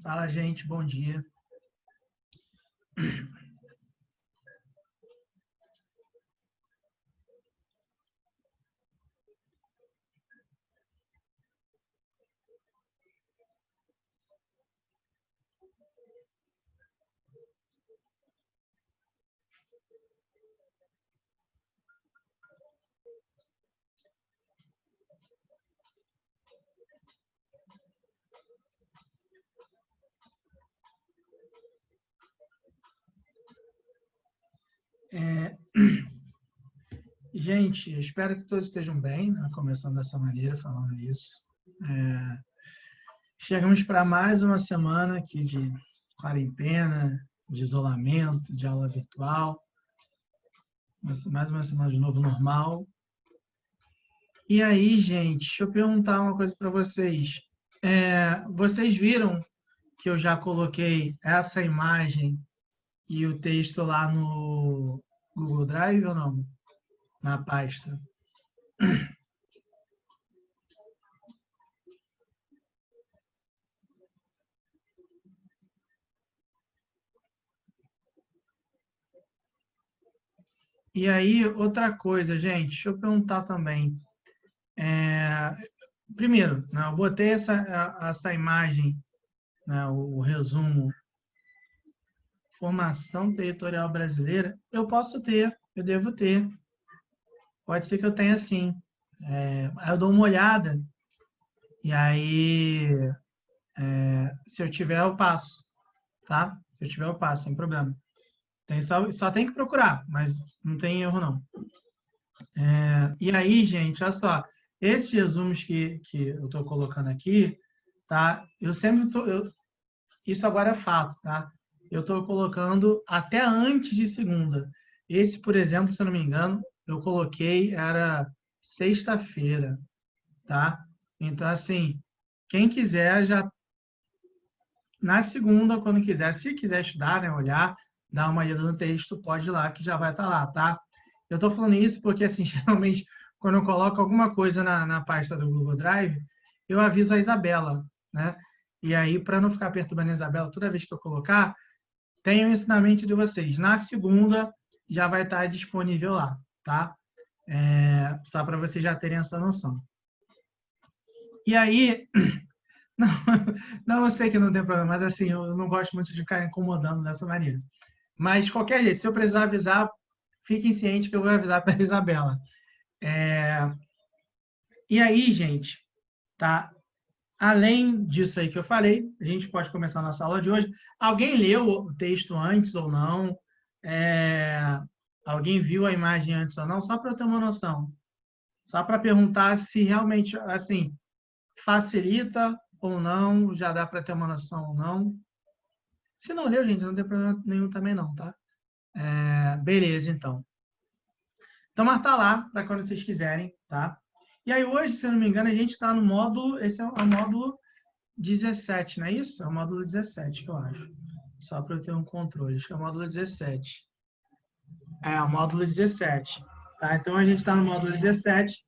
Fala, gente, bom dia. Gente, espero que todos estejam bem, né? Começando dessa maneira, falando isso. Chegamos para mais uma semana aqui de quarentena, de isolamento, de aula virtual. Mais uma semana de novo normal. E aí, gente, deixa eu perguntar uma coisa para vocês. Vocês viram que eu já coloquei essa imagem e o texto lá no Google Drive ou não? Na pasta. E aí, outra coisa, gente, deixa eu perguntar também. Primeiro, né, eu botei essa imagem, né, o resumo, formação territorial brasileira, eu posso ter, eu devo ter. Pode ser que eu tenha sim. Aí eu dou uma olhada, e aí, se eu tiver, eu passo, tá? Se eu tiver, eu passo, sem problema. Só tem que procurar, mas não tem erro, não. E aí, gente, olha só, esses resumos que eu estou colocando aqui, tá? Isso agora é fato, tá? Eu estou colocando até antes de segunda. Esse, por exemplo, se eu não me engano, eu coloquei, era sexta-feira, tá? Então, assim, quem quiser já na segunda, quando quiser, se quiser estudar, né, olhar, dar uma olhada no texto, pode ir lá, que já vai estar lá, tá? Eu estou falando isso porque, assim, geralmente, quando eu coloco alguma coisa na pasta do Google Drive, eu aviso a Isabela, né? E aí, para não ficar perturbando a Isabela, toda vez que eu colocar, tenham isso na mente de vocês. Na segunda, já vai estar disponível lá, tá? Só para vocês já terem essa noção. E aí, não, não, eu sei que não tem problema, mas assim, eu não gosto muito de ficar incomodando dessa maneira. Mas, de qualquer jeito, se eu precisar avisar, fiquem cientes que eu vou avisar para a Isabela. E aí, gente, tá? Além disso aí que eu falei, a gente pode começar a nossa aula de hoje. Alguém leu o texto antes ou não? É, Alguém viu a imagem antes ou não? Só para eu ter uma noção. Só para perguntar se realmente, assim, facilita ou não, já dá para ter uma noção ou não. Se não leu, gente, não tem problema nenhum também não, tá? Beleza, então. Então, marca lá para quando vocês quiserem, tá? E aí hoje, se eu não me engano, a gente está no módulo, esse é o módulo 17, não é isso? É o módulo 17, que eu acho. Só para eu ter um controle. Acho que é o módulo 17. O módulo 17. Tá? Então, a gente está no módulo 17.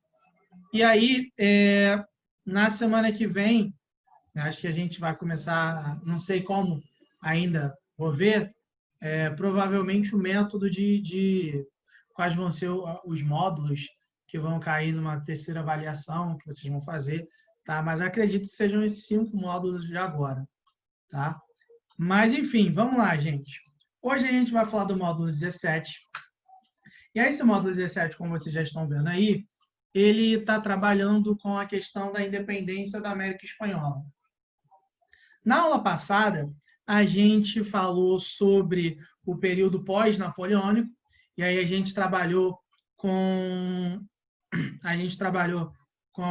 E aí, na semana que vem, acho que a gente vai começar, não sei como ainda, vou ver, provavelmente o método de quais vão ser os módulos que vão cair numa terceira avaliação que vocês vão fazer, tá? Mas acredito que sejam esses 5 módulos de agora, tá? Mas, enfim, vamos lá, gente. Hoje a gente vai falar do módulo 17. E aí, esse módulo 17, como vocês já estão vendo aí, ele está trabalhando com a questão da independência da América Espanhola. Na aula passada, a gente falou sobre o período pós-napoleônico, e aí a gente trabalhou com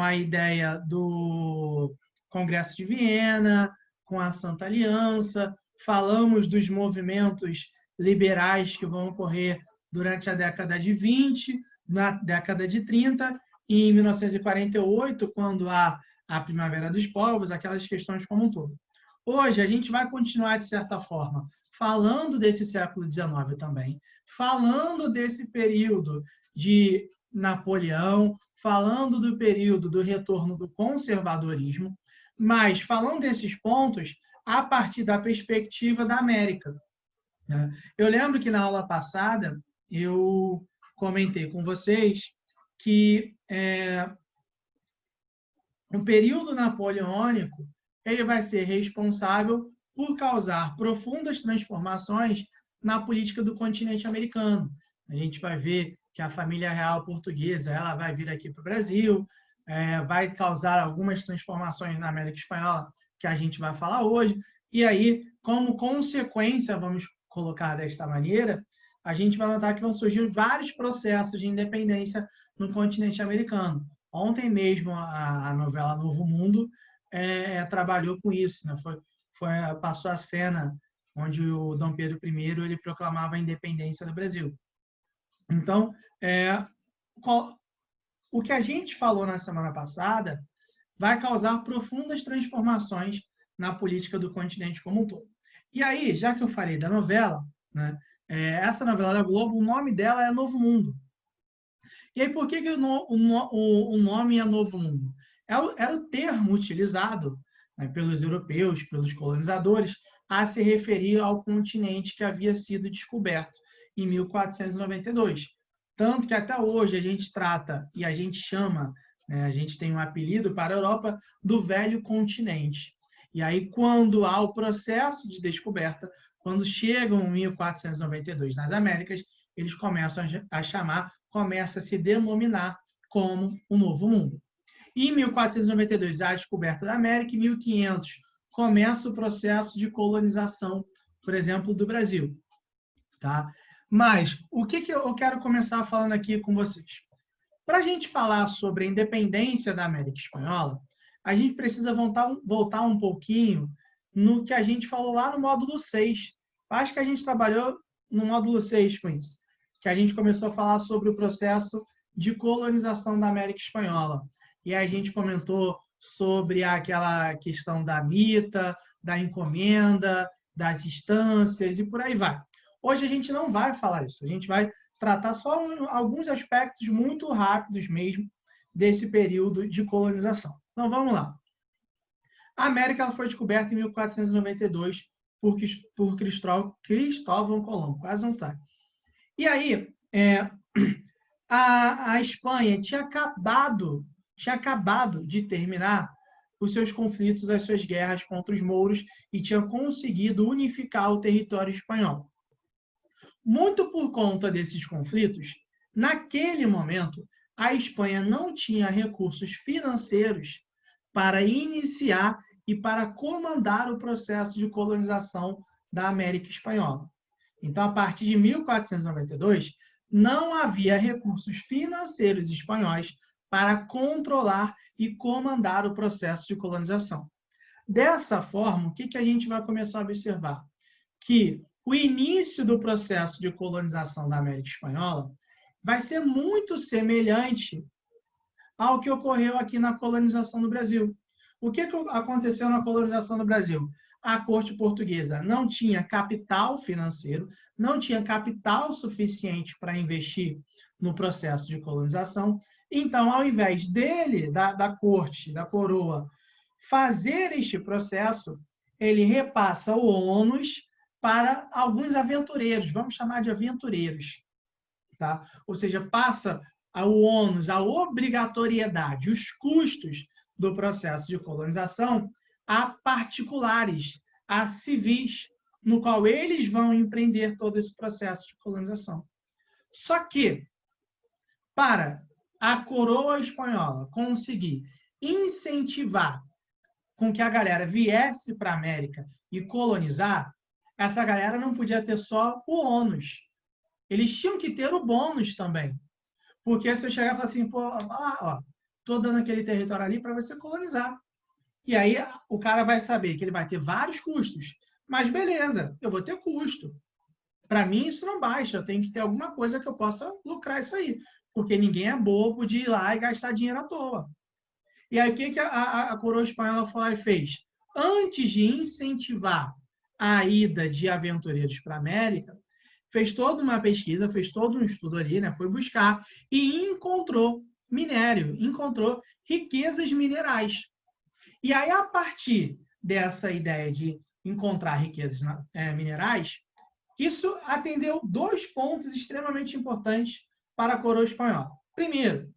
a ideia do Congresso de Viena, com a Santa Aliança, falamos dos movimentos liberais que vão ocorrer durante a década de 20, na década de 30, e em 1948, quando há a Primavera dos Povos, aquelas questões como um todo. Hoje, a gente vai continuar, de certa forma, falando desse século XIX também, falando desse período de Napoleão, falando do período do retorno do conservadorismo, mas falando desses pontos a partir da perspectiva da América. Eu lembro que na aula passada eu comentei com vocês que o período napoleônico ele vai ser responsável por causar profundas transformações na política do continente americano. A gente vai ver que a família real portuguesa ela vai vir aqui para o Brasil, vai causar algumas transformações na América Espanhola que a gente vai falar hoje, e aí, como consequência, vamos colocar desta maneira, a gente vai notar que vão surgir vários processos de independência no continente americano. Ontem mesmo, a novela Novo Mundo trabalhou com isso, né? Passou a cena onde o Dom Pedro I ele proclamava a independência do Brasil. Então, o que a gente falou na semana passada vai causar profundas transformações na política do continente como um todo. E aí, já que eu falei da novela, né, essa novela da Globo, o nome dela é Novo Mundo. E aí, por que o nome é Novo Mundo? Era o termo utilizado, né, pelos europeus, pelos colonizadores, a se referir ao continente que havia sido descoberto em 1492. Tanto que até hoje a gente trata e a gente chama, né, a gente tem um apelido para a Europa do Velho Continente. E aí, quando há o processo de descoberta, quando chegam em 1492 nas Américas, eles começam a chamar, começa a se denominar como o Novo Mundo. Em 1492, há a descoberta da América, em 1500, começa o processo de colonização, por exemplo, do Brasil. Tá? Mas, o que eu quero começar falando aqui com vocês? Para a gente falar sobre a independência da América Espanhola, a gente precisa voltar um pouquinho no que a gente falou lá no módulo 6. Acho que a gente trabalhou no módulo 6 com isso, que a gente começou a falar sobre o processo de colonização da América Espanhola. E aí a gente comentou sobre aquela questão da mita, da encomenda, das instâncias e por aí vai. Hoje a gente não vai falar isso, a gente vai tratar só alguns aspectos muito rápidos mesmo desse período de colonização. Então vamos lá. A América ela foi descoberta em 1492 por Cristóvão Colombo, quase não sai. E aí, a Espanha tinha acabado de terminar os seus conflitos, as suas guerras contra os mouros e tinha conseguido unificar o território espanhol. Muito por conta desses conflitos, naquele momento, a Espanha não tinha recursos financeiros para iniciar e para comandar o processo de colonização da América Espanhola. Então, a partir de 1492, não havia recursos financeiros espanhóis para controlar e comandar o processo de colonização. Dessa forma, o que a gente vai começar a observar? Que o início do processo de colonização da América Espanhola vai ser muito semelhante ao que ocorreu aqui na colonização do Brasil. O que aconteceu na colonização do Brasil? A corte portuguesa não tinha capital financeiro, não tinha capital suficiente para investir no processo de colonização. Então, ao invés da corte, da coroa, fazer este processo, ele repassa o ônus para alguns aventureiros, vamos chamar de aventureiros. Tá? Ou seja, passa o ônus, a obrigatoriedade, os custos do processo de colonização a particulares, a civis, no qual eles vão empreender todo esse processo de colonização. Só que, para a coroa espanhola conseguir incentivar com que a galera viesse para a América e colonizar, essa galera não podia ter só o ônus. Eles tinham que ter o bônus também. Porque se eu chegar e falar assim, pô, ó, tô dando aquele território ali para você colonizar. E aí o cara vai saber que ele vai ter vários custos. Mas beleza, eu vou ter custo. Para mim isso não baixa, eu tenho que ter alguma coisa que eu possa lucrar isso aí. Porque ninguém é bobo de ir lá e gastar dinheiro à toa. E aí o que a coroa espanhola foi lá e fez? Antes de incentivar a ida de aventureiros para a América, fez toda uma pesquisa, fez todo um estudo ali, né? Foi buscar e encontrou minério, encontrou riquezas minerais. E aí, a partir dessa ideia de encontrar riquezas minerais, isso atendeu dois pontos extremamente importantes para a coroa espanhola. Primeiro,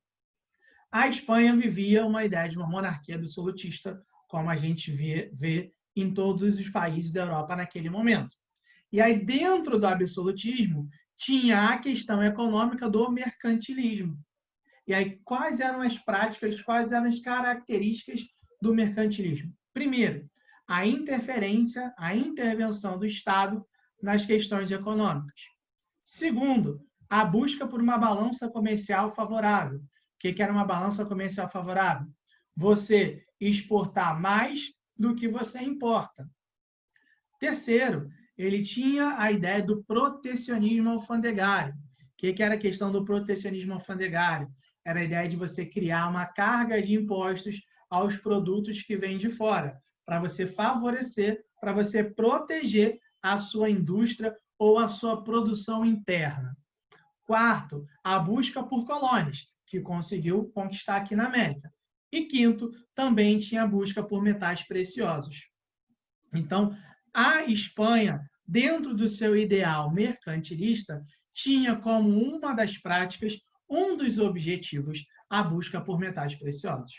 a Espanha vivia uma ideia de uma monarquia absolutista, como a gente vê em todos os países da Europa naquele momento. E aí, dentro do absolutismo, tinha a questão econômica do mercantilismo. E aí, quais eram as práticas, quais eram as características do mercantilismo? Primeiro, a interferência, a intervenção do Estado nas questões econômicas. Segundo, a busca por uma balança comercial favorável. O que era uma balança comercial favorável? Você exportar mais do que você importa. Terceiro, ele tinha a ideia do protecionismo alfandegário. O que era a questão do protecionismo alfandegário? Era a ideia de você criar uma carga de impostos aos produtos que vêm de fora, para você favorecer, para você proteger a sua indústria ou a sua produção interna. Quarto, a busca por colônias, que conseguiu conquistar aqui na América. E quinto, também tinha a busca por metais preciosos. Então, a Espanha, dentro do seu ideal mercantilista, tinha como uma das práticas, um dos objetivos, a busca por metais preciosos.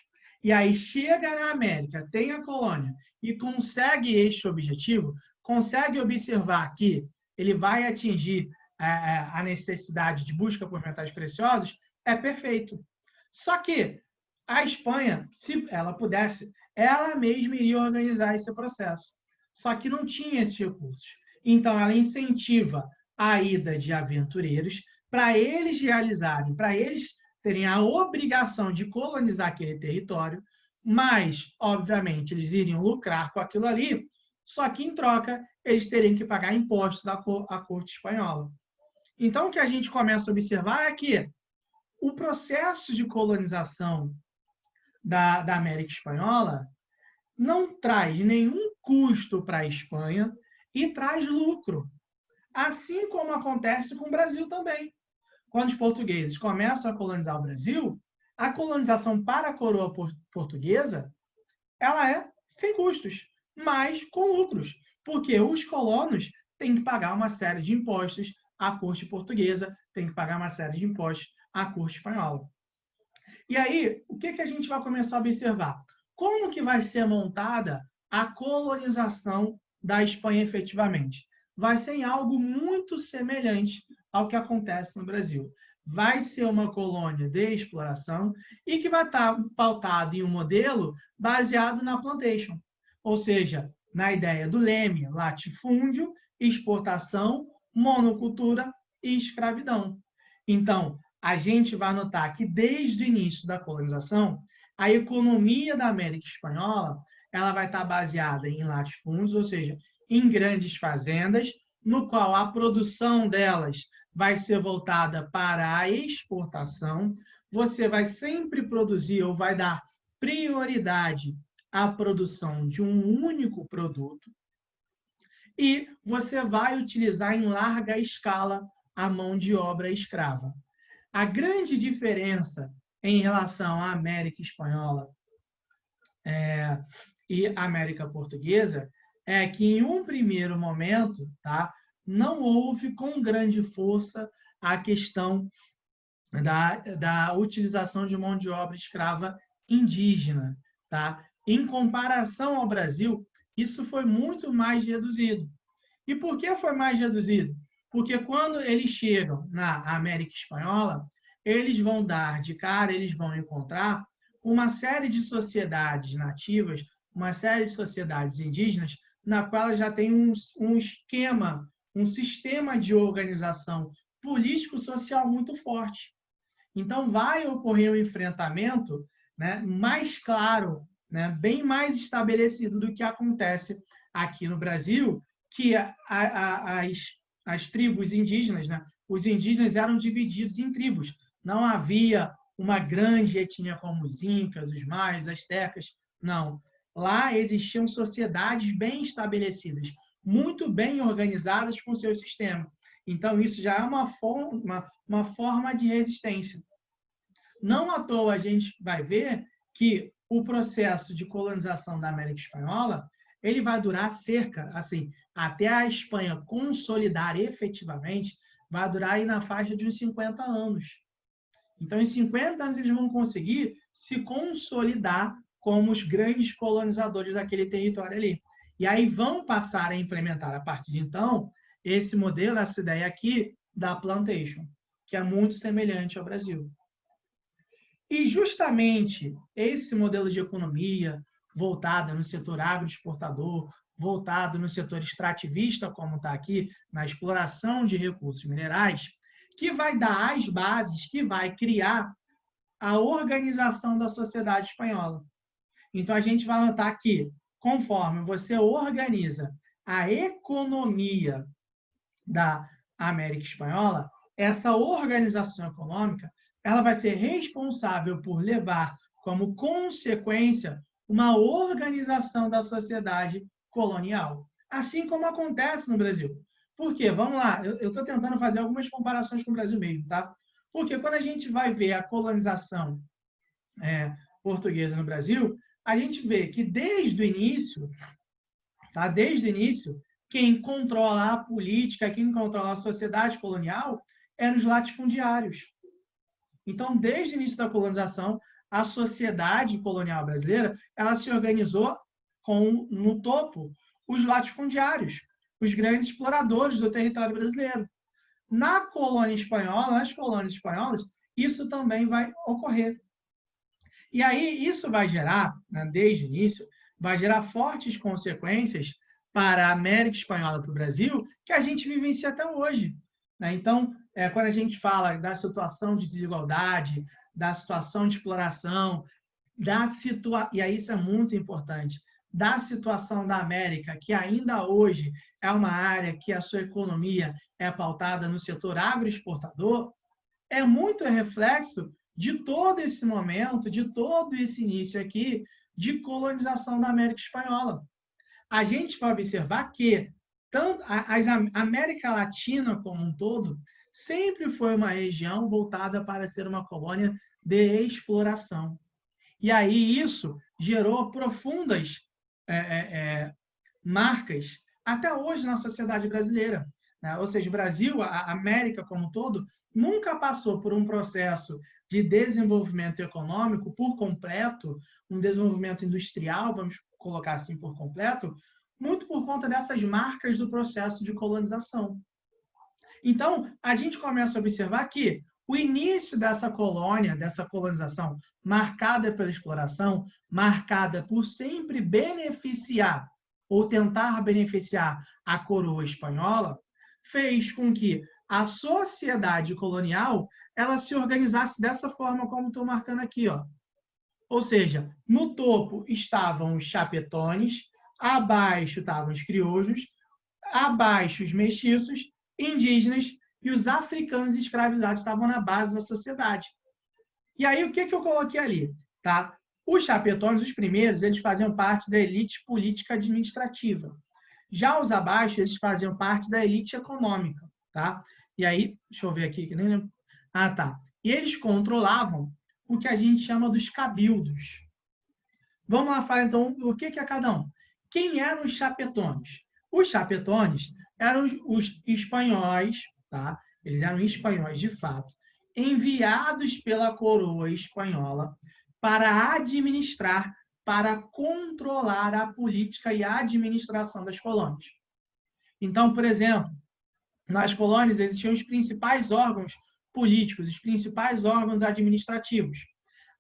E aí chega na América, tem a colônia e consegue este objetivo, consegue observar que ele vai atingir a necessidade de busca por metais preciosos, é perfeito. Só que a Espanha, se ela pudesse, ela mesma iria organizar esse processo. Só que não tinha esses recursos. Então, ela incentiva a ida de aventureiros para eles realizarem, para eles terem a obrigação de colonizar aquele território, mas, obviamente, eles iriam lucrar com aquilo ali, só que, em troca, eles teriam que pagar impostos à corte espanhola. Então, o que a gente começa a observar é que o processo de colonização da América Espanhola não traz nenhum custo para a Espanha e traz lucro. Assim como acontece com o Brasil também. Quando os portugueses começam a colonizar o Brasil, a colonização para a coroa portuguesa ela é sem custos, mas com lucros, porque os colonos têm que pagar uma série de impostos à corte portuguesa, têm que pagar uma série de impostos à corte espanhola. E aí, o que a gente vai começar a observar? Como que vai ser montada a colonização da Espanha efetivamente? Vai ser em algo muito semelhante ao que acontece no Brasil. Vai ser uma colônia de exploração e que vai estar pautado em um modelo baseado na plantation, ou seja, na ideia do leme, latifúndio, exportação, monocultura e escravidão. Então, a gente vai notar que desde o início da colonização, a economia da América Espanhola ela vai estar baseada em latifúndios, ou seja, em grandes fazendas, no qual a produção delas vai ser voltada para a exportação. Você vai sempre produzir ou vai dar prioridade à produção de um único produto e você vai utilizar em larga escala a mão de obra escrava. A grande diferença em relação à América Espanhola e América Portuguesa é que, em um primeiro momento, tá, não houve com grande força a questão da utilização de mão de obra escrava indígena. Tá? Em comparação ao Brasil, isso foi muito mais reduzido. E por que foi mais reduzido? Porque quando eles chegam na América Espanhola, eles vão dar de cara, eles vão encontrar uma série de sociedades nativas, uma série de sociedades indígenas, na qual já tem um esquema, um sistema de organização político-social muito forte. Então, vai ocorrer um enfrentamento, né, mais claro né, bem mais estabelecido do que acontece aqui no Brasil, que as tribos indígenas, né, os indígenas eram divididos em tribos. Não havia uma grande etnia como os incas, os maias, as astecas. Não. Lá existiam sociedades bem estabelecidas, muito bem organizadas com seu sistema. Então, isso já é uma forma de resistência. Não à toa a gente vai ver que o processo de colonização da América Espanhola ele vai durar cerca, assim, até a Espanha consolidar efetivamente, vai durar aí na faixa de uns 50 anos. Então, em 50 anos, eles vão conseguir se consolidar como os grandes colonizadores daquele território ali. E aí vão passar a implementar, a partir de então, esse modelo, essa ideia aqui da plantation, que é muito semelhante ao Brasil. E justamente esse modelo de economia voltada no setor agroexportador, voltado no setor extrativista, como está aqui, na exploração de recursos minerais, que vai dar as bases, que vai criar a organização da sociedade espanhola. Então, a gente vai notar que, conforme você organiza a economia da América Espanhola, essa organização econômica ela vai ser responsável por levar como consequência uma organização da sociedade colonial, assim como acontece no Brasil. Por quê? Vamos lá, eu estou tentando fazer algumas comparações com o Brasil mesmo, tá? Porque quando a gente vai ver a colonização portuguesa no Brasil, a gente vê que desde o início, tá? Desde o início, quem controla a política, quem controla a sociedade colonial eram os latifundiários. Então, desde o início da colonização, a sociedade colonial brasileira ela se organizou com, no topo, os latifundiários, os grandes exploradores do território brasileiro. Na colônia espanhola, nas colônias espanholas, isso também vai ocorrer. E aí, isso vai gerar, né, desde o início, vai gerar fortes consequências para a América Espanhola, para o Brasil, que a gente vivencia até hoje. Né? Então, quando a gente fala da situação de desigualdade, da situação de exploração, e aí isso é muito importante, da situação da América, que ainda hoje é uma área que a sua economia é pautada no setor agroexportador, é muito reflexo de todo esse momento, de todo esse início aqui de colonização da América Espanhola. A gente vai observar que tanto a América Latina como um todo sempre foi uma região voltada para ser uma colônia de exploração. E aí isso gerou profundas marcas até hoje na sociedade brasileira. Né? Ou seja, o Brasil, a América como um todo, nunca passou por um processo de desenvolvimento econômico por completo, um desenvolvimento industrial, vamos colocar assim, por completo, muito por conta dessas marcas do processo de colonização. Então, a gente começa a observar que o início dessa colônia, dessa colonização, marcada pela exploração, marcada por sempre beneficiar ou tentar beneficiar a coroa espanhola, fez com que a sociedade colonial ela se organizasse dessa forma como estou marcando aqui, ó. Ou seja, no topo estavam os chapetones, abaixo estavam os crioulos, abaixo os mestiços, indígenas e os africanos escravizados estavam na base da sociedade. E aí, o que eu coloquei ali? Tá? Os chapetones, os primeiros, eles faziam parte da elite política administrativa. Já os abaixo, eles faziam parte da elite econômica. Tá? E aí, deixa eu ver aqui, que nem lembro. Ah, tá. E eles controlavam o que a gente chama dos cabildos. Vamos lá falar, então, o que é cada um. Quem eram os chapetones? Os chapetones eram os espanhóis, tá? Eles eram espanhóis de fato, enviados pela coroa espanhola para administrar, para controlar a política e a administração das colônias. Então, por exemplo, nas colônias existiam os principais órgãos políticos, os principais órgãos administrativos.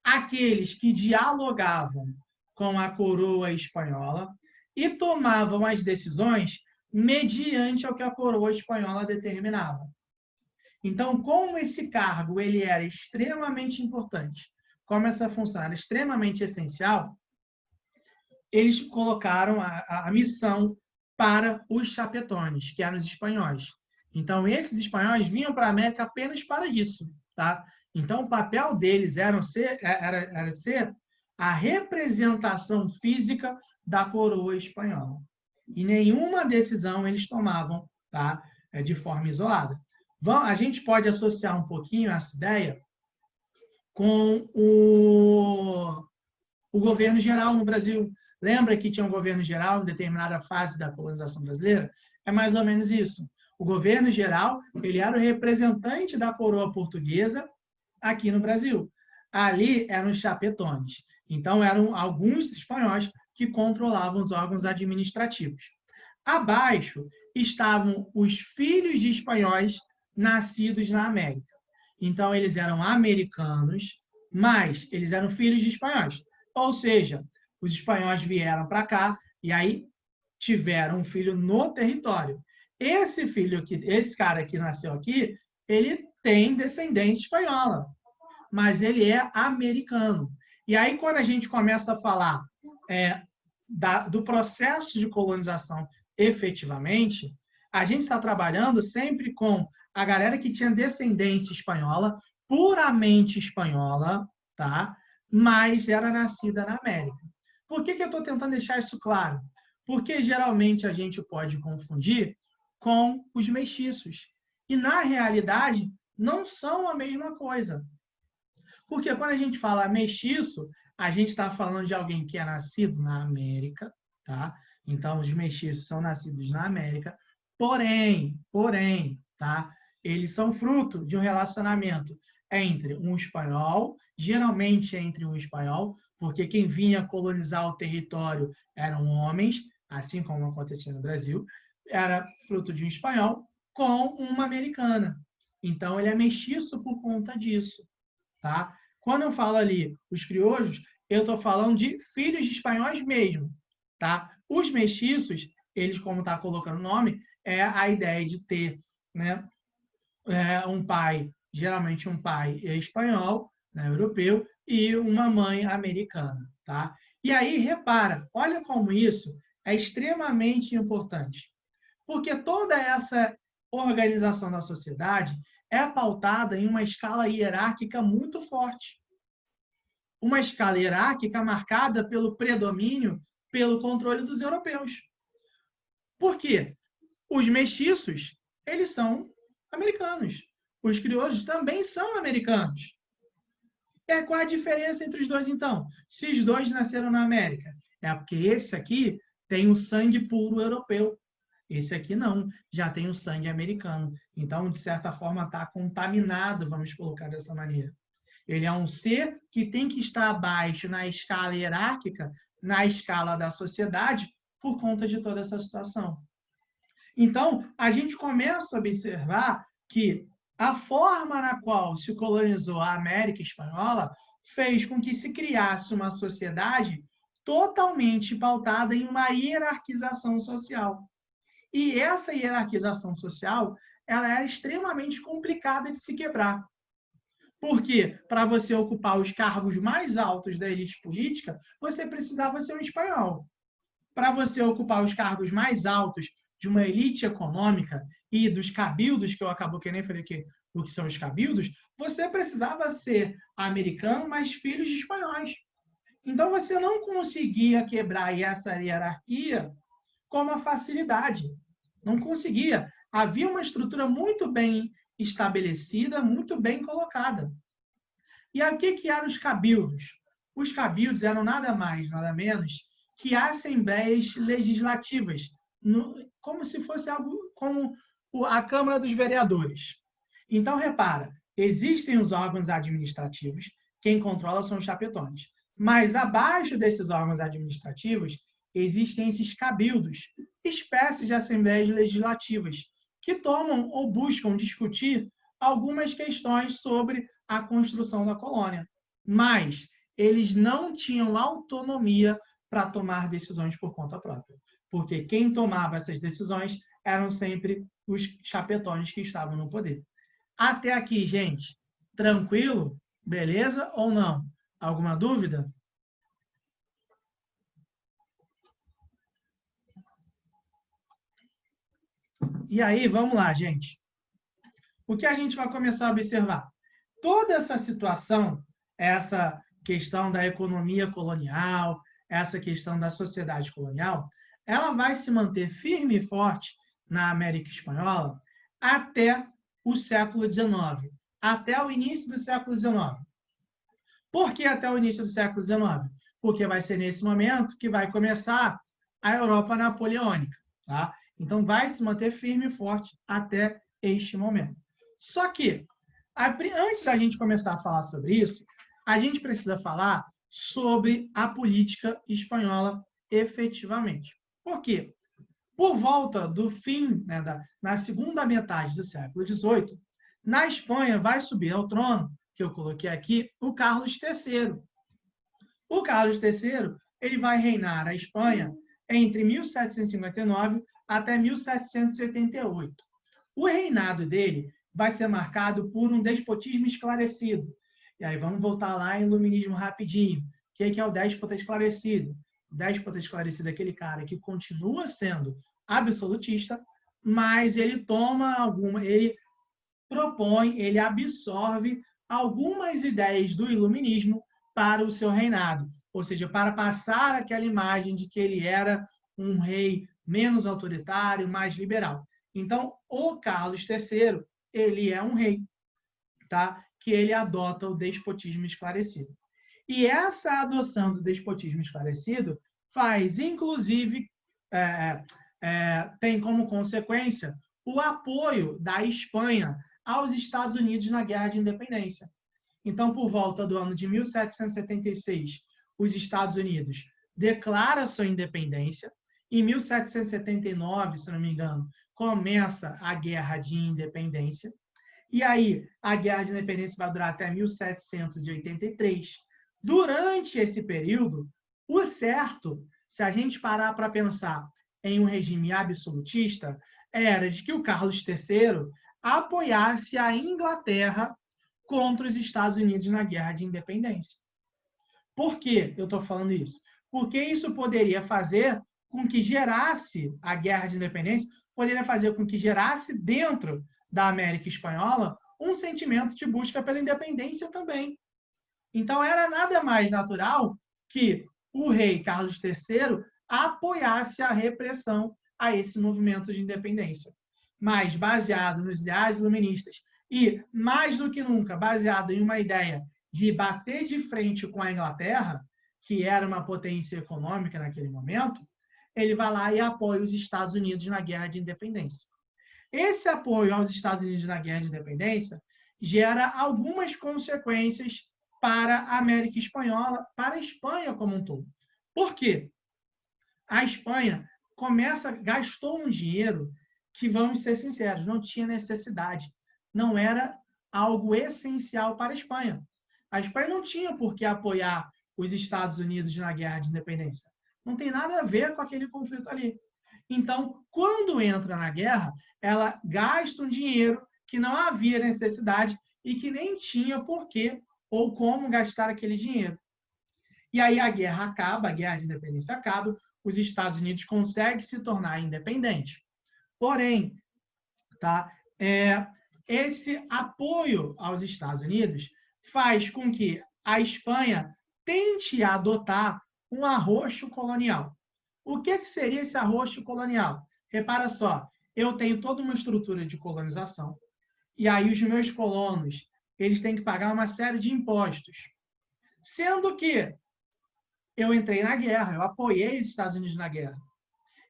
Aqueles que dialogavam com a coroa espanhola e tomavam as decisões mediante ao que a coroa espanhola determinava. Então, como esse cargo ele era extremamente importante, como essa função era extremamente essencial, eles colocaram a missão para os chapetones, que eram os espanhóis. Então, esses espanhóis vinham para a América apenas para isso. Tá? Então, o papel deles era ser a representação física da coroa espanhola. E nenhuma decisão eles tomavam, tá? De forma isolada. A gente pode associar um pouquinho essa ideia com o governo geral no Brasil. Lembra que tinha um governo geral em determinada fase da colonização brasileira? É mais ou menos isso. O governo geral, ele era o representante da coroa portuguesa aqui no Brasil. Ali eram os chapetones. Então, eram alguns espanhóis que controlavam os órgãos administrativos. Abaixo estavam os filhos de espanhóis nascidos na América. Então, eles eram americanos, mas eles eram filhos de espanhóis. Ou seja, os espanhóis vieram para cá e aí tiveram um filho no território. Esse filho aqui, esse cara que nasceu aqui, ele tem descendência espanhola, mas ele é americano. E aí, quando a gente começa a falar do processo de colonização efetivamente, a gente está trabalhando sempre com a galera que tinha descendência espanhola, puramente espanhola, tá? Mas era nascida na América. Por que eu estou tentando deixar isso claro? Porque geralmente a gente pode confundir com os mestiços. E, na realidade, não são a mesma coisa. Porque quando a gente fala mestiço, a gente está falando de alguém que é nascido na América, tá? Então, os mestiços são nascidos na América, porém, tá? Eles são fruto de um relacionamento entre um espanhol, geralmente entre um espanhol, porque quem vinha colonizar o território eram homens, assim como acontecia no Brasil, era fruto de um espanhol com uma americana. Então, ele é mestiço por conta disso, tá? Quando eu falo ali os crioulos, eu estou falando de filhos de espanhóis mesmo, tá? Os mestiços, eles, como está colocando o nome, é a ideia de ter, né, um pai, geralmente um pai espanhol, né, europeu, e uma mãe americana, tá? E aí, repara, olha como isso é extremamente importante. Porque toda essa organização da sociedade é pautada em uma escala hierárquica muito forte. Uma escala hierárquica marcada pelo predomínio, pelo controle dos europeus. Por quê? Os mestiços, eles são americanos. Os crioulos também são americanos. E qual a diferença entre os dois, então? Se os dois nasceram na América? É porque esse aqui tem o sangue puro europeu. Esse aqui não, já tem o sangue americano. Então, de certa forma, está contaminado, vamos colocar dessa maneira. Ele é um ser que tem que estar abaixo na escala hierárquica, na escala da sociedade, por conta de toda essa situação. Então, a gente começa a observar que a forma na qual se colonizou a América Espanhola fez com que se criasse uma sociedade totalmente pautada em uma hierarquização social. E essa hierarquização social, ela era extremamente complicada de se quebrar. Porque, para você ocupar os cargos mais altos da elite política, você precisava ser um espanhol. Para você ocupar os cargos mais altos de uma elite econômica e dos cabildos, que eu acabo que nem falei o que são os cabildos, você precisava ser americano, mas filhos de espanhóis. Então, você não conseguia quebrar essa hierarquia com uma facilidade. Não conseguia. Havia uma estrutura muito bem estabelecida, muito bem colocada. E aí, o que eram os cabildos? Os cabildos eram nada mais, nada menos que assembleias legislativas, como se fosse algo como a Câmara dos Vereadores. Então, repara, existem os órgãos administrativos, quem controla são os chapetones. Mas abaixo desses órgãos administrativos, existem esses cabildos, espécies de assembleias legislativas, que tomam ou buscam discutir algumas questões sobre a construção da colônia. Mas eles não tinham autonomia para tomar decisões por conta própria. Porque quem tomava essas decisões eram sempre os chapetones que estavam no poder. Até aqui, gente, tranquilo? Beleza ou não? Alguma dúvida? E aí, vamos lá, gente. O que a gente vai começar a observar? Toda essa situação, essa questão da economia colonial, essa questão da sociedade colonial, ela vai se manter firme e forte na América Espanhola até o século XIX, até o início do século XIX. Por que até o início do século XIX? Porque vai ser nesse momento que vai começar a Europa napoleônica. Tá? Então, vai se manter firme e forte até este momento. Só que, antes da gente começar a falar sobre isso, a gente precisa falar sobre a política espanhola efetivamente. Por quê? Por volta do fim, né, na segunda metade do século XVIII, na Espanha vai subir ao trono, que eu coloquei aqui, o Carlos III. O Carlos III ele vai reinar a Espanha entre 1759 até 1788. O reinado dele vai ser marcado por um despotismo esclarecido. E aí vamos voltar lá em iluminismo rapidinho. O que é o déspota esclarecido? O déspota esclarecido é aquele cara que continua sendo absolutista, mas ele ele propõe, ele absorve algumas ideias do iluminismo para o seu reinado, ou seja, para passar aquela imagem de que ele era um rei menos autoritário, mais liberal. Então, o Carlos III, ele é um rei, tá? Que ele adota o despotismo esclarecido. E essa adoção do despotismo esclarecido faz, inclusive, tem como consequência o apoio da Espanha aos Estados Unidos na Guerra de Independência. Então, por volta do ano de 1776, os Estados Unidos declaram sua independência. Em 1779, se não me engano, começa a Guerra de Independência. E aí, a Guerra de Independência vai durar até 1783. Durante esse período, o certo, se a gente parar para pensar em um regime absolutista, era de que o Carlos III apoiasse a Inglaterra contra os Estados Unidos na Guerra de Independência. Por que eu estou falando isso? Porque isso poderia fazer com que gerasse a Guerra de Independência, poderia fazer com que gerasse dentro da América Espanhola um sentimento de busca pela independência também. Então, era nada mais natural que o rei Carlos III apoiasse a repressão a esse movimento de independência. Mas, baseado nos ideais iluministas e, mais do que nunca, baseado em uma ideia de bater de frente com a Inglaterra, que era uma potência econômica naquele momento, ele vai lá e apoia os Estados Unidos na Guerra de Independência. Esse apoio aos Estados Unidos na Guerra de Independência gera algumas consequências para a América Espanhola, para a Espanha como um todo. Por quê? A Espanha gastou um dinheiro que, vamos ser sinceros, não tinha necessidade. Não era algo essencial para a Espanha. A Espanha não tinha por que apoiar os Estados Unidos na Guerra de Independência. Não tem nada a ver com aquele conflito ali. Então, quando entra na guerra, ela gasta um dinheiro que não havia necessidade e que nem tinha por que ou como gastar aquele dinheiro. E aí a guerra acaba, a guerra de independência acaba, os Estados Unidos conseguem se tornar independente. Porém, tá, esse apoio aos Estados Unidos faz com que a Espanha tente adotar um arroxo colonial. O que seria esse arroxo colonial? Repara só, eu tenho toda uma estrutura de colonização, e aí os meus colonos eles têm que pagar uma série de impostos. Sendo que eu entrei na guerra, eu apoiei os Estados Unidos na guerra.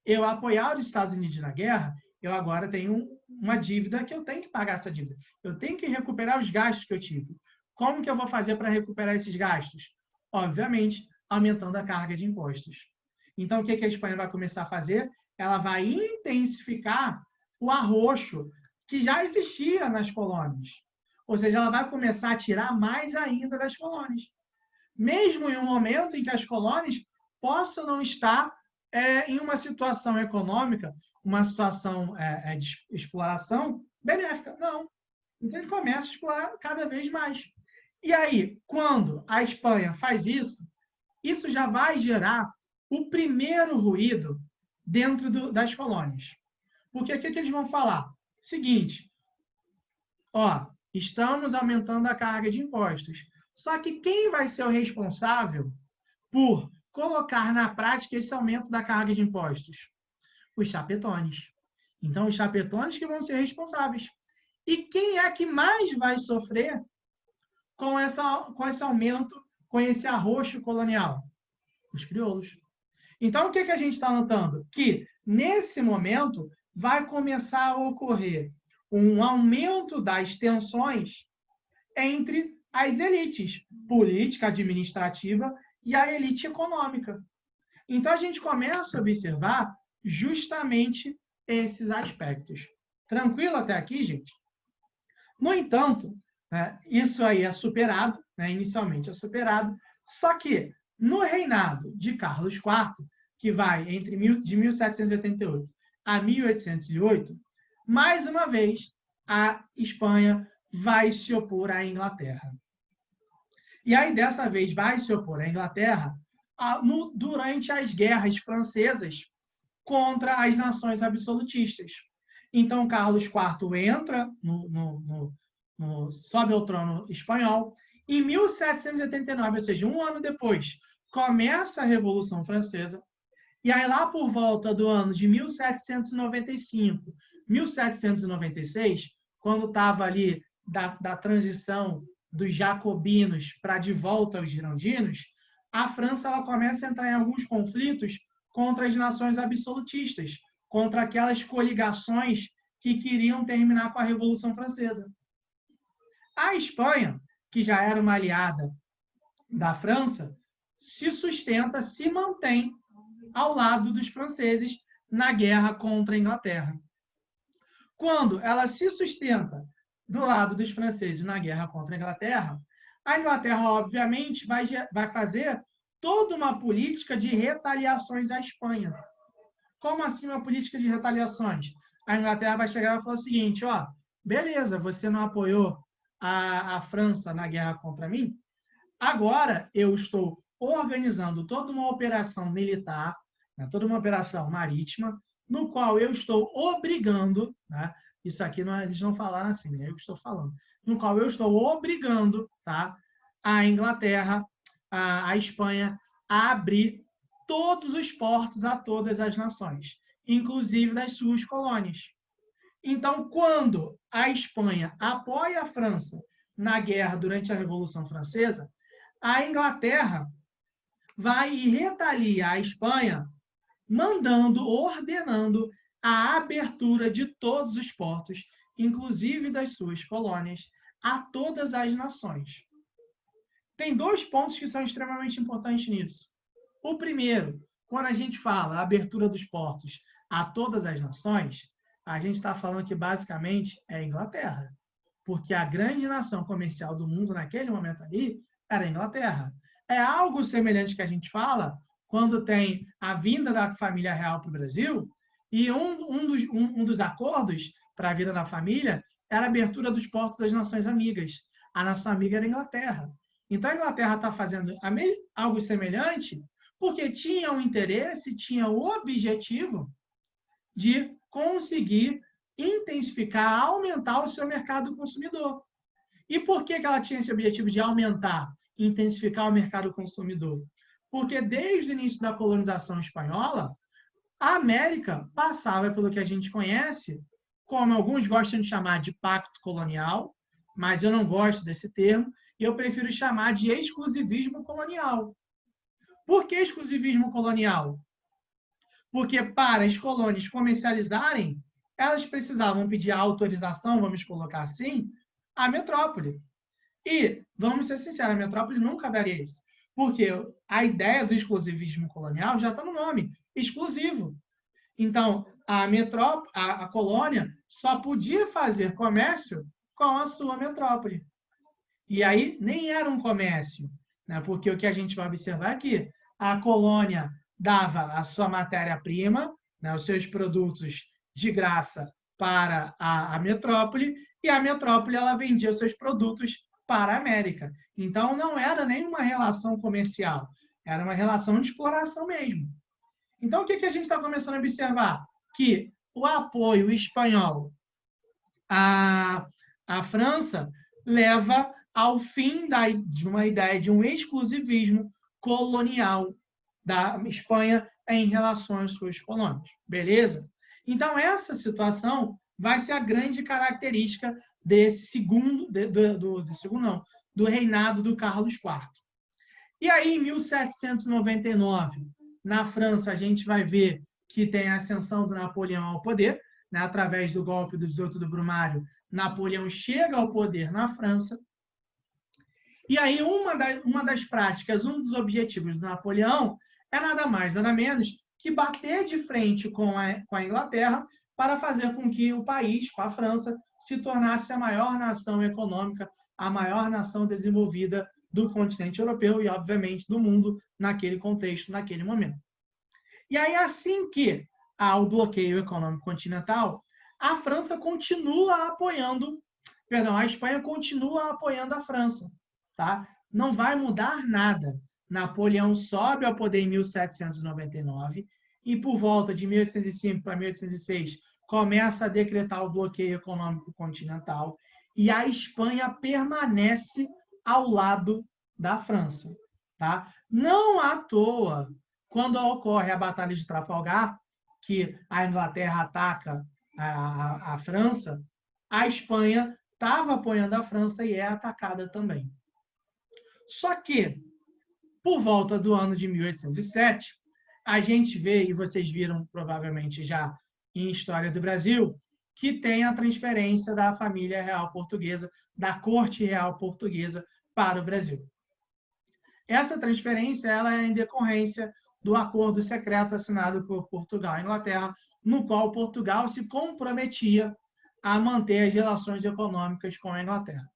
Eu apoiar os Estados Unidos na guerra, eu agora tenho uma dívida que eu tenho que pagar essa dívida. Eu tenho que recuperar os gastos que eu tive. Como que eu vou fazer para recuperar esses gastos? Obviamente, aumentando a carga de impostos. Então, o que a Espanha vai começar a fazer? Ela vai intensificar o arroxo que já existia nas colônias. Ou seja, ela vai começar a tirar mais ainda das colônias. Mesmo em um momento em que as colônias possam não estar em uma situação econômica, uma situação de exploração benéfica. Não. Então, ele começa a explorar cada vez mais. E aí, quando a Espanha faz isso, isso já vai gerar o primeiro ruído dentro das colônias. Porque o que eles vão falar? Seguinte, ó, estamos aumentando a carga de impostos. Só que quem vai ser o responsável por colocar na prática esse aumento da carga de impostos? Os chapetones. Então, os chapetones que vão ser responsáveis. E quem é que mais vai sofrer com esse aumento, com esse arroxo colonial? Os crioulos. Então, o que a gente está notando? Que, nesse momento, vai começar a ocorrer um aumento das tensões entre as elites política, administrativa e a elite econômica. Então, a gente começa a observar justamente esses aspectos. Tranquilo até aqui, gente? No entanto, isso aí é superado, inicialmente é superado, só que no reinado de Carlos IV, que vai de 1788 a 1808, mais uma vez, a Espanha vai se opor à Inglaterra. E aí, dessa vez, vai se opor à Inglaterra durante as guerras francesas contra as nações absolutistas. Então, Carlos IV entra, sobe ao trono espanhol. Em 1789, ou seja, um ano depois, começa a Revolução Francesa. E aí, lá por volta do ano de 1795, 1796, quando estava ali da transição dos jacobinos para de volta aos girondinos, a França ela começa a entrar em alguns conflitos contra as nações absolutistas, contra aquelas coligações que queriam terminar com a Revolução Francesa. A Espanha, que já era uma aliada da França, se sustenta, se mantém ao lado dos franceses na guerra contra a Inglaterra. Quando ela se sustenta do lado dos franceses na guerra contra a Inglaterra, obviamente, vai fazer toda uma política de retaliações à Espanha. Como assim uma política de retaliações? A Inglaterra vai chegar e falar o seguinte, ó, beleza, você não apoiou a França na guerra contra mim, agora eu estou organizando toda uma operação militar, toda uma operação marítima, no qual eu estou obrigando, isso aqui eles não falaram assim, eu que estou falando, no qual eu estou obrigando a Inglaterra, a Espanha, a abrir todos os portos a todas as nações, inclusive das suas colônias. Então, quando a Espanha apoia a França na guerra durante a Revolução Francesa, a Inglaterra vai e retalia a Espanha, ordenando a abertura de todos os portos, inclusive das suas colônias, a todas as nações. Tem dois pontos que são extremamente importantes nisso. O primeiro, quando a gente fala a abertura dos portos a todas as nações, a gente está falando que basicamente é a Inglaterra, porque a grande nação comercial do mundo naquele momento ali era a Inglaterra. É algo semelhante que a gente fala quando tem a vinda da família real para o Brasil, e um dos acordos para a vida da família era a abertura dos portos das nações amigas. A nação amiga era a Inglaterra. Então, a Inglaterra está fazendo algo semelhante porque tinha um interesse, tinha o objetivo de conseguir intensificar, aumentar o seu mercado consumidor. E por que ela tinha esse objetivo de aumentar, intensificar o mercado consumidor? Porque desde o início da colonização espanhola, a América passava pelo que a gente conhece, como alguns gostam de chamar de pacto colonial, mas eu não gosto desse termo, e eu prefiro chamar de exclusivismo colonial. Por que exclusivismo colonial? Porque para as colônias comercializarem, elas precisavam pedir a autorização, vamos colocar assim, à metrópole. E, vamos ser sinceros, a metrópole nunca daria isso. Porque a ideia do exclusivismo colonial já está no nome, exclusivo. Então, a colônia só podia fazer comércio com a sua metrópole. E aí nem era um comércio, porque o que a gente vai observar é que a colônia dava a sua matéria-prima, os seus produtos de graça para a metrópole, e a metrópole ela vendia os seus produtos para a América. Então, não era nenhuma relação comercial, era uma relação de exploração mesmo. Então, o que a gente está começando a observar? Que o apoio espanhol à França leva ao fim de uma ideia de um exclusivismo colonial da Espanha em relação às suas colônias. Beleza? Então, essa situação vai ser a grande característica do reinado do Carlos IV. E aí, em 1799, na França, a gente vai ver que tem a ascensão do Napoleão ao poder, né, através do golpe do 18 do Brumário. Napoleão chega ao poder na França. E aí, uma das práticas, um dos objetivos do Napoleão é nada mais, nada menos que bater de frente com a Inglaterra para fazer com que o país, com a França, se tornasse a maior nação econômica, a maior nação desenvolvida do continente europeu e, obviamente, do mundo naquele contexto, naquele momento. E aí, assim que há o bloqueio econômico continental, a França continua apoiando, perdão, a Espanha continua apoiando a França, tá? Não vai mudar nada. Napoleão sobe ao poder em 1799 e, por volta de 1805 para 1806, começa a decretar o bloqueio econômico continental e a Espanha permanece ao lado da França, tá? Não à toa, quando ocorre a Batalha de Trafalgar, que a Inglaterra ataca a França, a Espanha estava apoiando a França e é atacada também. Só que, por volta do ano de 1807, a gente vê, e vocês viram provavelmente já em História do Brasil, que tem a transferência da família real portuguesa, da corte real portuguesa para o Brasil. Essa transferência ela é em decorrência do acordo secreto assinado por Portugal e Inglaterra, no qual Portugal se comprometia a manter as relações econômicas com a Inglaterra.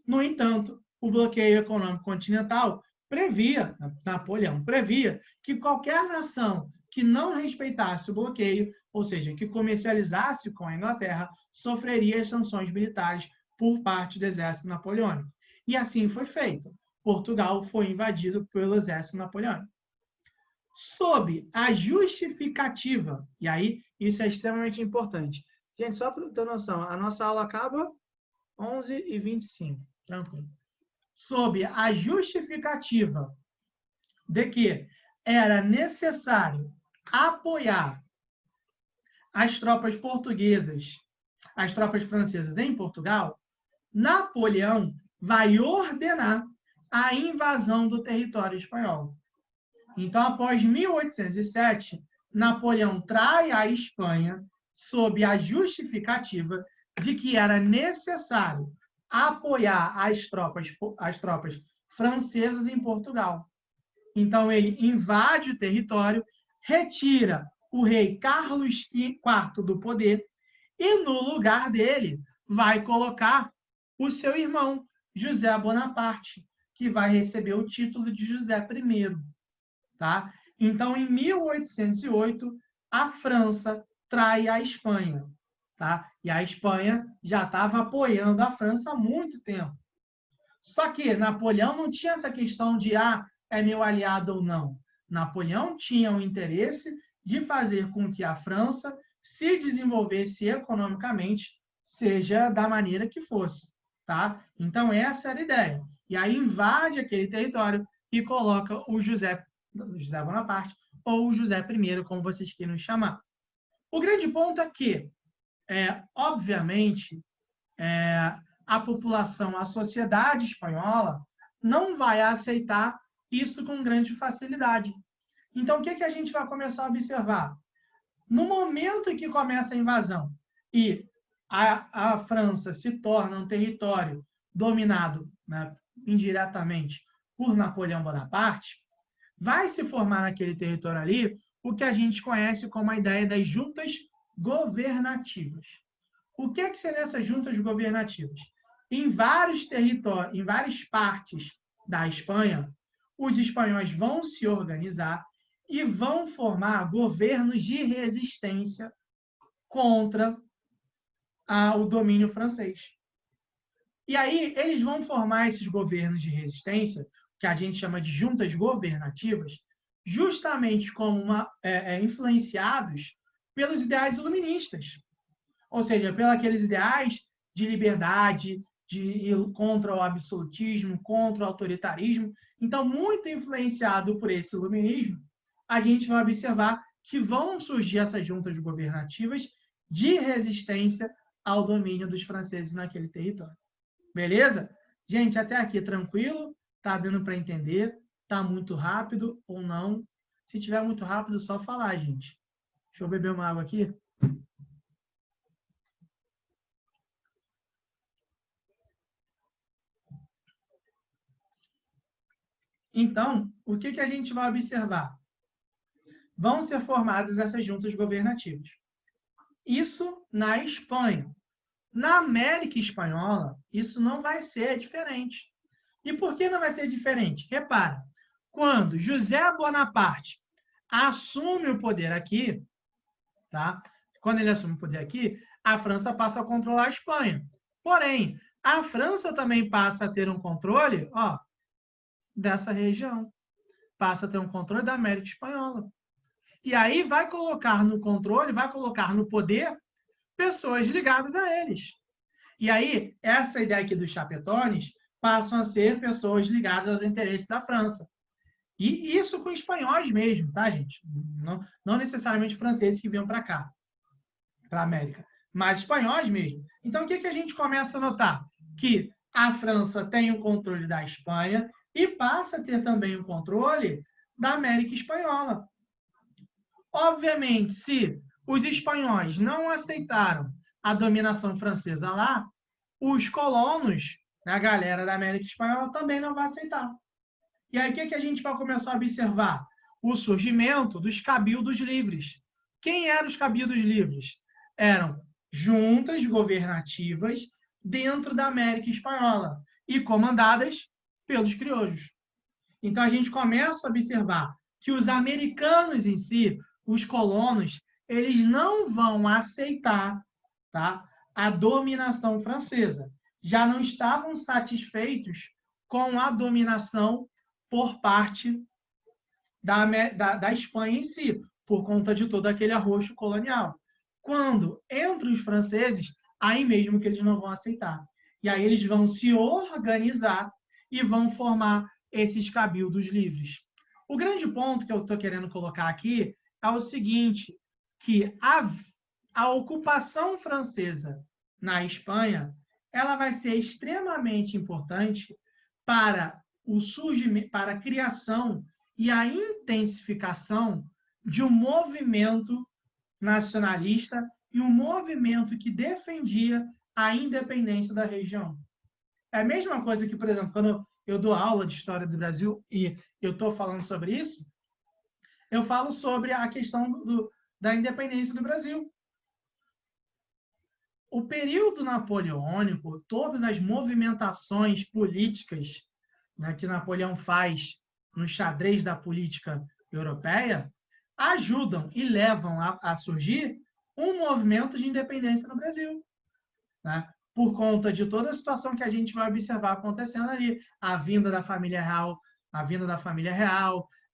No entanto, o bloqueio econômico continental Napoleão previa que qualquer nação que não respeitasse o bloqueio, ou seja, que comercializasse com a Inglaterra, sofreria as sanções militares por parte do exército napoleônico. E assim foi feito. Portugal foi invadido pelo exército napoleônico. Sob a justificativa, e aí isso é extremamente importante. Gente, só para ter noção, a nossa aula acaba 11h25, tranquilo. Sob a justificativa de que era necessário apoiar as tropas portuguesas, as tropas francesas em Portugal, Napoleão vai ordenar a invasão do território espanhol. Então, após 1807, Napoleão trai a Espanha sob a justificativa de que era necessário apoiar as tropas francesas em Portugal. Então, ele invade o território, retira o rei Carlos IV do poder e, no lugar dele, vai colocar o seu irmão, José Bonaparte, que vai receber o título de José I. Tá? Então, em 1808, a França trai a Espanha. Tá? E a Espanha já estava apoiando a França há muito tempo. Só que Napoleão não tinha essa questão de é meu aliado ou não. Napoleão tinha o interesse de fazer com que a França se desenvolvesse economicamente, seja da maneira que fosse. Tá? Então, essa era a ideia. E aí invade aquele território e coloca o José Bonaparte ou o José I, como vocês queiram chamar. O grande ponto é que, obviamente, a população, a sociedade espanhola não vai aceitar isso com grande facilidade. Então, o que a gente vai começar a observar? No momento em que começa a invasão e a França se torna um território dominado, né, indiretamente por Napoleão Bonaparte, vai se formar naquele território ali o que a gente conhece como a ideia das juntas governativas. O que seriam essas juntas governativas? Em vários territórios, em várias partes da Espanha, os espanhóis vão se organizar e vão formar governos de resistência contra o domínio francês. E aí eles vão formar esses governos de resistência, que a gente chama de juntas governativas, justamente como influenciados pelos ideais iluministas, ou seja, pelos aqueles ideais de liberdade, contra o absolutismo, contra o autoritarismo. Então, muito influenciado por esse iluminismo, a gente vai observar que vão surgir essas juntas governativas de resistência ao domínio dos franceses naquele território. Beleza? Gente, até aqui tranquilo? Tá dando para entender? Tá muito rápido ou não? Se tiver muito rápido, só falar, gente. Deixa eu beber uma água aqui. Então, o que a gente vai observar? Vão ser formadas essas juntas governativas. Isso na Espanha. Na América Espanhola, isso não vai ser diferente. E por que não vai ser diferente? Repara, quando José Bonaparte assume o poder aqui, tá? Quando ele assume o poder aqui, a França passa a controlar a Espanha. Porém, a França também passa a ter um controle, dessa região. Passa a ter um controle da América Espanhola. E aí vai colocar no controle, vai colocar no poder pessoas ligadas a eles. E aí, essa ideia aqui dos chapetones passam a ser pessoas ligadas aos interesses da França. E isso com espanhóis mesmo, tá, gente? Não necessariamente franceses que vinham para cá, para a América, mas espanhóis mesmo. Então, o que a gente começa a notar? Que a França tem o controle da Espanha e passa a ter também o controle da América Espanhola. Obviamente, se os espanhóis não aceitaram a dominação francesa lá, os colonos, a galera da América Espanhola, também não vai aceitar. E aí, o que a gente vai começar a observar? O surgimento dos cabildos livres. Quem eram os cabildos livres? Eram juntas governativas dentro da América Espanhola e comandadas pelos crioulos. Então, a gente começa a observar que os americanos em si, os colonos, eles não vão aceitar, tá, a dominação francesa. Já não estavam satisfeitos com a dominação por parte da Espanha em si, por conta de todo aquele arroxo colonial. Quando entre os franceses, aí mesmo que eles não vão aceitar. E aí eles vão se organizar e vão formar esses cabildos livres. O grande ponto que eu estou querendo colocar aqui é o seguinte, que a ocupação francesa na Espanha, ela vai ser extremamente importante para o surgimento, para a criação e a intensificação de um movimento nacionalista e um movimento que defendia a independência da região. É a mesma coisa que, por exemplo, quando eu dou aula de história do Brasil e eu estou falando sobre isso, eu falo sobre a questão da independência do Brasil. O período napoleônico, todas as movimentações políticas, né, que Napoleão faz no xadrez da política europeia, ajudam e levam a surgir um movimento de independência no Brasil, né? Por conta de toda a situação que a gente vai observar acontecendo ali, a vinda da família real,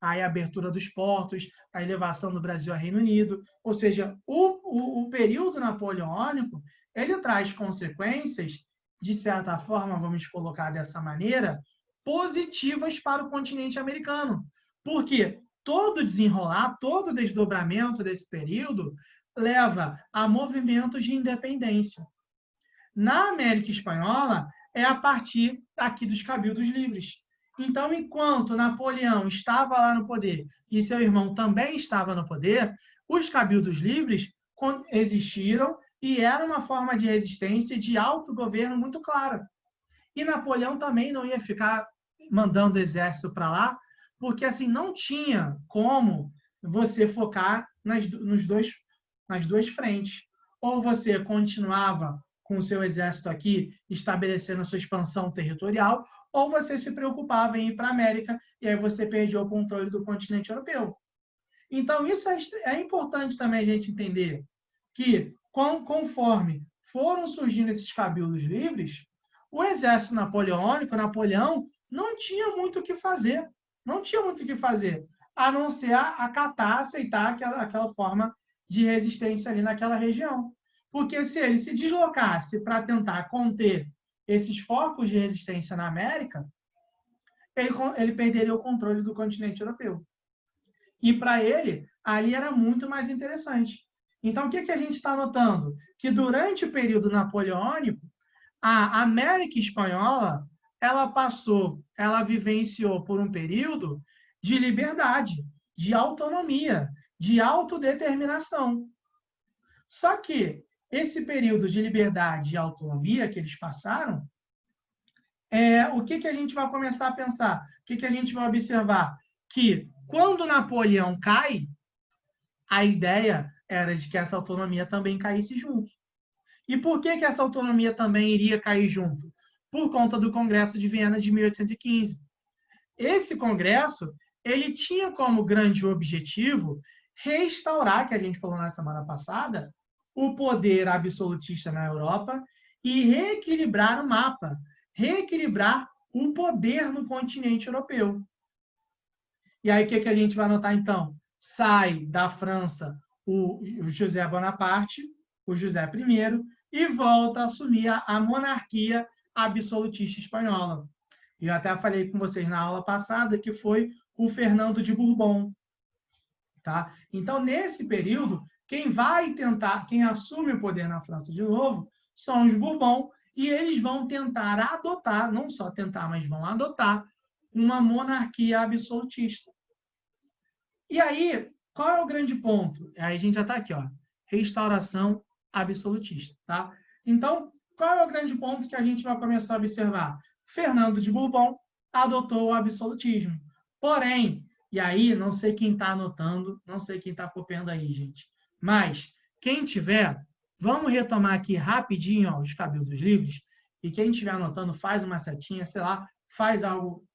a abertura dos portos, a elevação do Brasil ao Reino Unido, ou seja, o período napoleônico, ele traz consequências, de certa forma, vamos colocar dessa maneira, positivas para o continente americano, porque todo desenrolar, todo desdobramento desse período leva a movimentos de independência. Na América Espanhola, é a partir aqui dos cabildos livres. Então, enquanto Napoleão estava lá no poder e seu irmão também estava no poder, os cabildos livres existiram e era uma forma de resistência e de autogoverno muito clara. E Napoleão também não ia ficar mandando exército para lá, porque assim não tinha como você focar nas duas frentes. Ou você continuava com o seu exército aqui, estabelecendo a sua expansão territorial, ou você se preocupava em ir para a América, e aí você perdia o controle do continente europeu. Então, isso é importante também a gente entender, que conforme foram surgindo esses cabildos livres, o exército napoleônico, Napoleão, não tinha muito o que fazer. Não tinha muito o que fazer, a não ser acatar, aceitar aquela forma de resistência ali naquela região. Porque se ele se deslocasse para tentar conter esses focos de resistência na América, ele perderia o controle do continente europeu. E para ele, ali era muito mais interessante. Então, o que a gente está notando? Que durante o período napoleônico, a América Espanhola, ela vivenciou por um período de liberdade, de autonomia, de autodeterminação. Só que esse período de liberdade e autonomia que eles passaram, o que a gente vai começar a pensar? O que a gente vai observar? Que quando Napoleão cai, a ideia era de que essa autonomia também caísse junto. E por que essa autonomia também iria cair junto? Por conta do Congresso de Viena de 1815. Esse congresso, ele tinha como grande objetivo restaurar, que a gente falou na semana passada, o poder absolutista na Europa e reequilibrar o mapa, reequilibrar o poder no continente europeu. E aí, o que a gente vai notar, então? Sai da França o José Bonaparte, o José I, e volta a assumir a monarquia absolutista espanhola. Eu até falei com vocês na aula passada que foi o Fernando de Bourbon. Tá? Então, nesse período, quem assume o poder na França de novo, são os Bourbon, e eles vão tentar adotar, não só tentar, mas vão adotar uma monarquia absolutista. E aí, qual é o grande ponto? Aí a gente já está aqui, ó, restauração absolutista. Tá? Então, qual é o grande ponto que a gente vai começar a observar? Fernando de Bourbon adotou o absolutismo. Porém, e aí, não sei quem está anotando, não sei quem está copiando aí, gente. Mas, quem tiver, vamos retomar aqui rapidinho ó, os cabelos livres, e quem estiver anotando, faz uma setinha, sei lá, faz algo,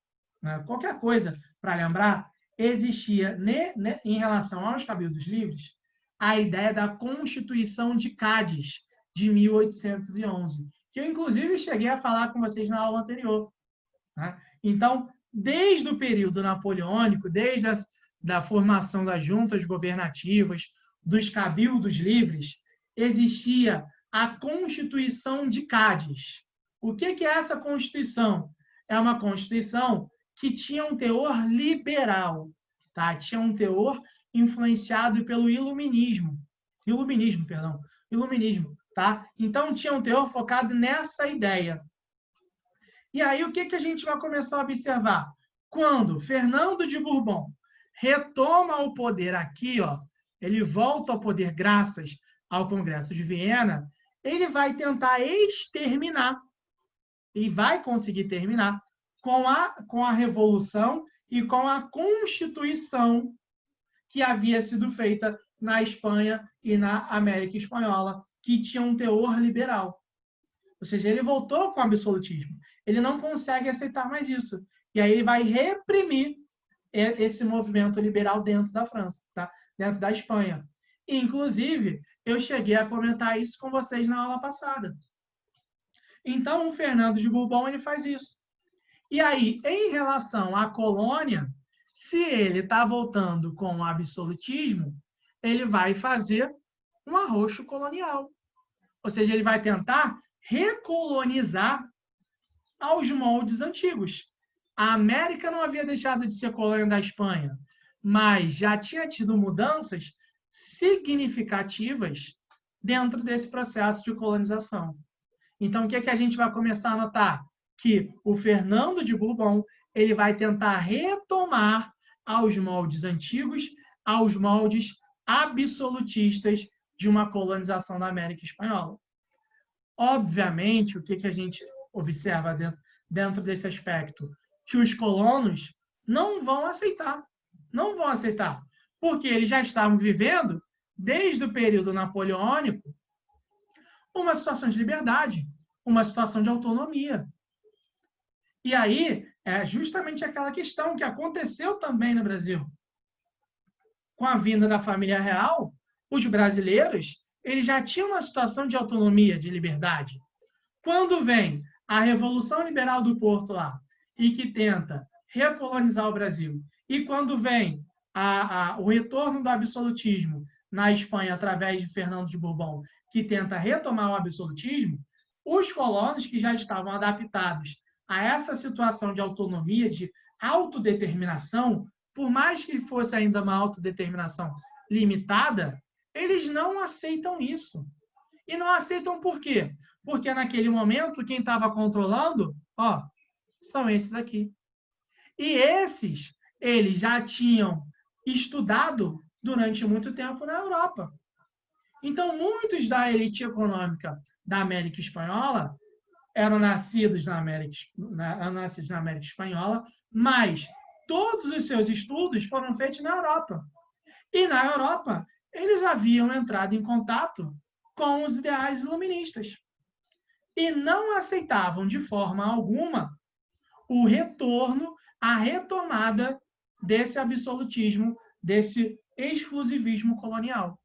né, qualquer coisa para lembrar, existia, em relação aos cabelos livres, a ideia da Constituição de Cádiz, de 1811, que eu, inclusive, cheguei a falar com vocês na aula anterior. Né? Então, desde o período napoleônico, desde a formação das juntas governativas, dos cabildos livres, existia a Constituição de Cádiz. O que é essa Constituição? É uma Constituição que tinha um teor liberal, tá? Tinha um teor influenciado pelo iluminismo, tá? Então tinha um teor focado nessa ideia. E aí o que a gente vai começar a observar? Quando Fernando de Bourbon retoma o poder aqui, ó, ele volta ao poder graças ao Congresso de Viena, ele vai tentar exterminar, e vai conseguir terminar, com a Revolução e com a Constituição que havia sido feita na Espanha e na América Espanhola, que tinha um teor liberal. Ou seja, ele voltou com o absolutismo. Ele não consegue aceitar mais isso. E aí ele vai reprimir esse movimento liberal dentro da França, tá? Dentro da Espanha. Inclusive, eu cheguei a comentar isso com vocês na aula passada. Então, o Fernando de Bourbon ele faz isso. E aí, em relação à colônia, se ele está voltando com o absolutismo, ele vai fazer um arroxo colonial. Ou seja, ele vai tentar recolonizar aos moldes antigos. A América não havia deixado de ser colônia da Espanha, mas já tinha tido mudanças significativas dentro desse processo de colonização. Então, o que a gente vai começar a notar? Que o Fernando de Bourbon ele vai tentar retomar aos moldes antigos, aos moldes absolutistas de uma colonização da América Espanhola. Obviamente, o que a gente observa dentro desse aspecto? Que os colonos não vão aceitar. Não vão aceitar. Porque eles já estavam vivendo, desde o período napoleônico, uma situação de liberdade, uma situação de autonomia. E aí, é justamente aquela questão que aconteceu também no Brasil. Com a vinda da família real, os brasileiros eles já tinham uma situação de autonomia, de liberdade. Quando vem a Revolução Liberal do Porto lá, e que tenta recolonizar o Brasil, e quando vem o retorno do absolutismo na Espanha, através de Fernando de Bourbon, que tenta retomar o absolutismo, os colonos que já estavam adaptados a essa situação de autonomia, de autodeterminação, por mais que fosse ainda uma autodeterminação limitada, eles não aceitam isso. E não aceitam por quê? Porque naquele momento, quem estava controlando, são esses aqui. E esses, eles já tinham estudado durante muito tempo na Europa. Então, muitos da elite econômica da América Espanhola eram nascidos na América Espanhola, mas todos os seus estudos foram feitos na Europa. E na Europa, eles haviam entrado em contato com os ideais iluministas. E não aceitavam de forma alguma o retorno, a retomada desse absolutismo, desse exclusivismo colonial.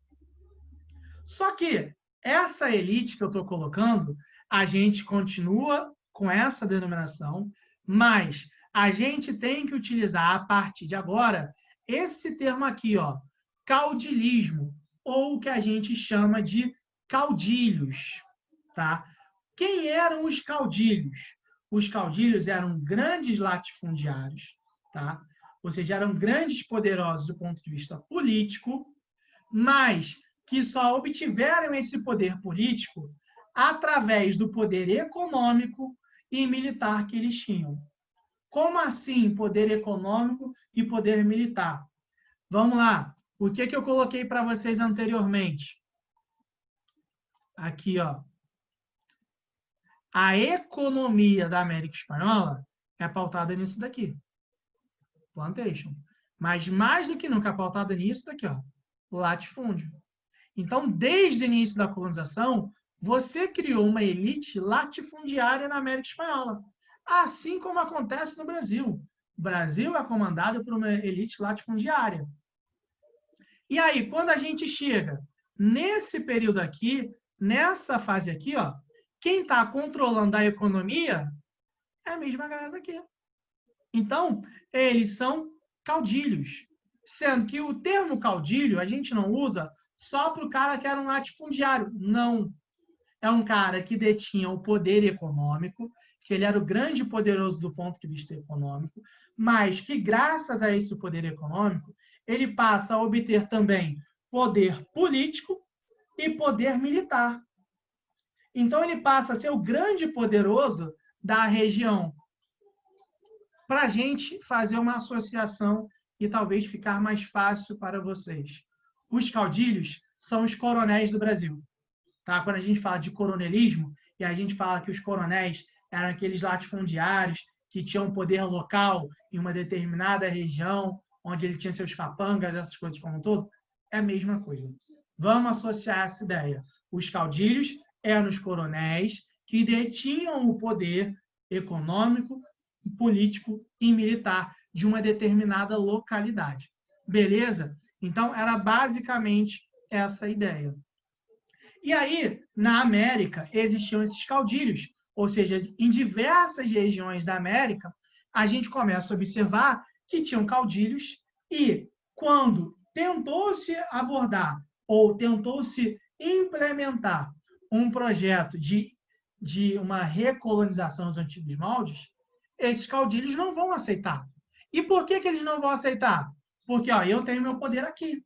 Só que essa elite que eu estou colocando, a gente continua com essa denominação, mas a gente tem que utilizar, a partir de agora, esse termo aqui, caudilismo, ou o que a gente chama de caudilhos. Tá? Quem eram os caudilhos? Os caudilhos eram grandes latifundiários, tá? Ou seja, eram grandes poderosos do ponto de vista político, mas que só obtiveram esse poder político através do poder econômico e militar que eles tinham. Como assim poder econômico e poder militar? Vamos lá. O que eu coloquei para vocês anteriormente? Aqui, a economia da América Espanhola é pautada nisso daqui. Plantation. Mas mais do que nunca é pautada nisso daqui, o latifúndio. Então, desde o início da colonização, você criou uma elite latifundiária na América Espanhola. Assim como acontece no Brasil. O Brasil é comandado por uma elite latifundiária. E aí, quando a gente chega nesse período aqui, nessa fase aqui, quem está controlando a economia é a mesma galera daqui. Então, eles são caudilhos. Sendo que o termo caudilho a gente não usa só para o cara que era um latifundiário. Não. É um cara que detinha o poder econômico, que ele era o grande poderoso do ponto de vista econômico, mas que, graças a esse poder econômico, ele passa a obter também poder político e poder militar. Então, ele passa a ser o grande poderoso da região. Para a gente fazer uma associação e talvez ficar mais fácil para vocês. Os caudilhos são os coronéis do Brasil. Tá? Quando a gente fala de coronelismo, e a gente fala que os coronéis eram aqueles latifundiários que tinham poder local em uma determinada região, onde ele tinha seus capangas, essas coisas como um todo, é a mesma coisa. Vamos associar essa ideia. Os caudilhos eram os coronéis que detinham o poder econômico, político e militar de uma determinada localidade. Beleza? Então, era basicamente essa ideia. E aí, na América, existiam esses caudilhos, ou seja, em diversas regiões da América, a gente começa a observar que tinham caudilhos e, quando tentou-se abordar ou tentou-se implementar um projeto de uma recolonização dos antigos moldes, esses caudilhos não vão aceitar. E por que eles não vão aceitar? Porque eu tenho meu poder aqui.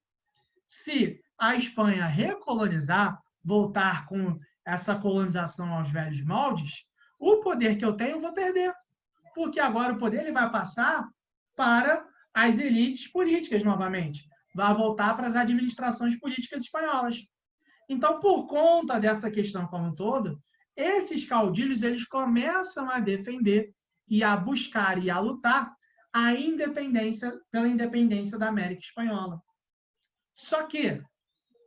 Se a Espanha recolonizar, voltar com essa colonização aos velhos moldes, o poder que eu tenho eu vou perder. Porque agora o poder ele vai passar para as elites políticas novamente. Vai voltar para as administrações políticas espanholas. Então, por conta dessa questão como um todo, esses caudilhos eles começam a defender e a buscar e a lutar pela independência da América Espanhola. Só que,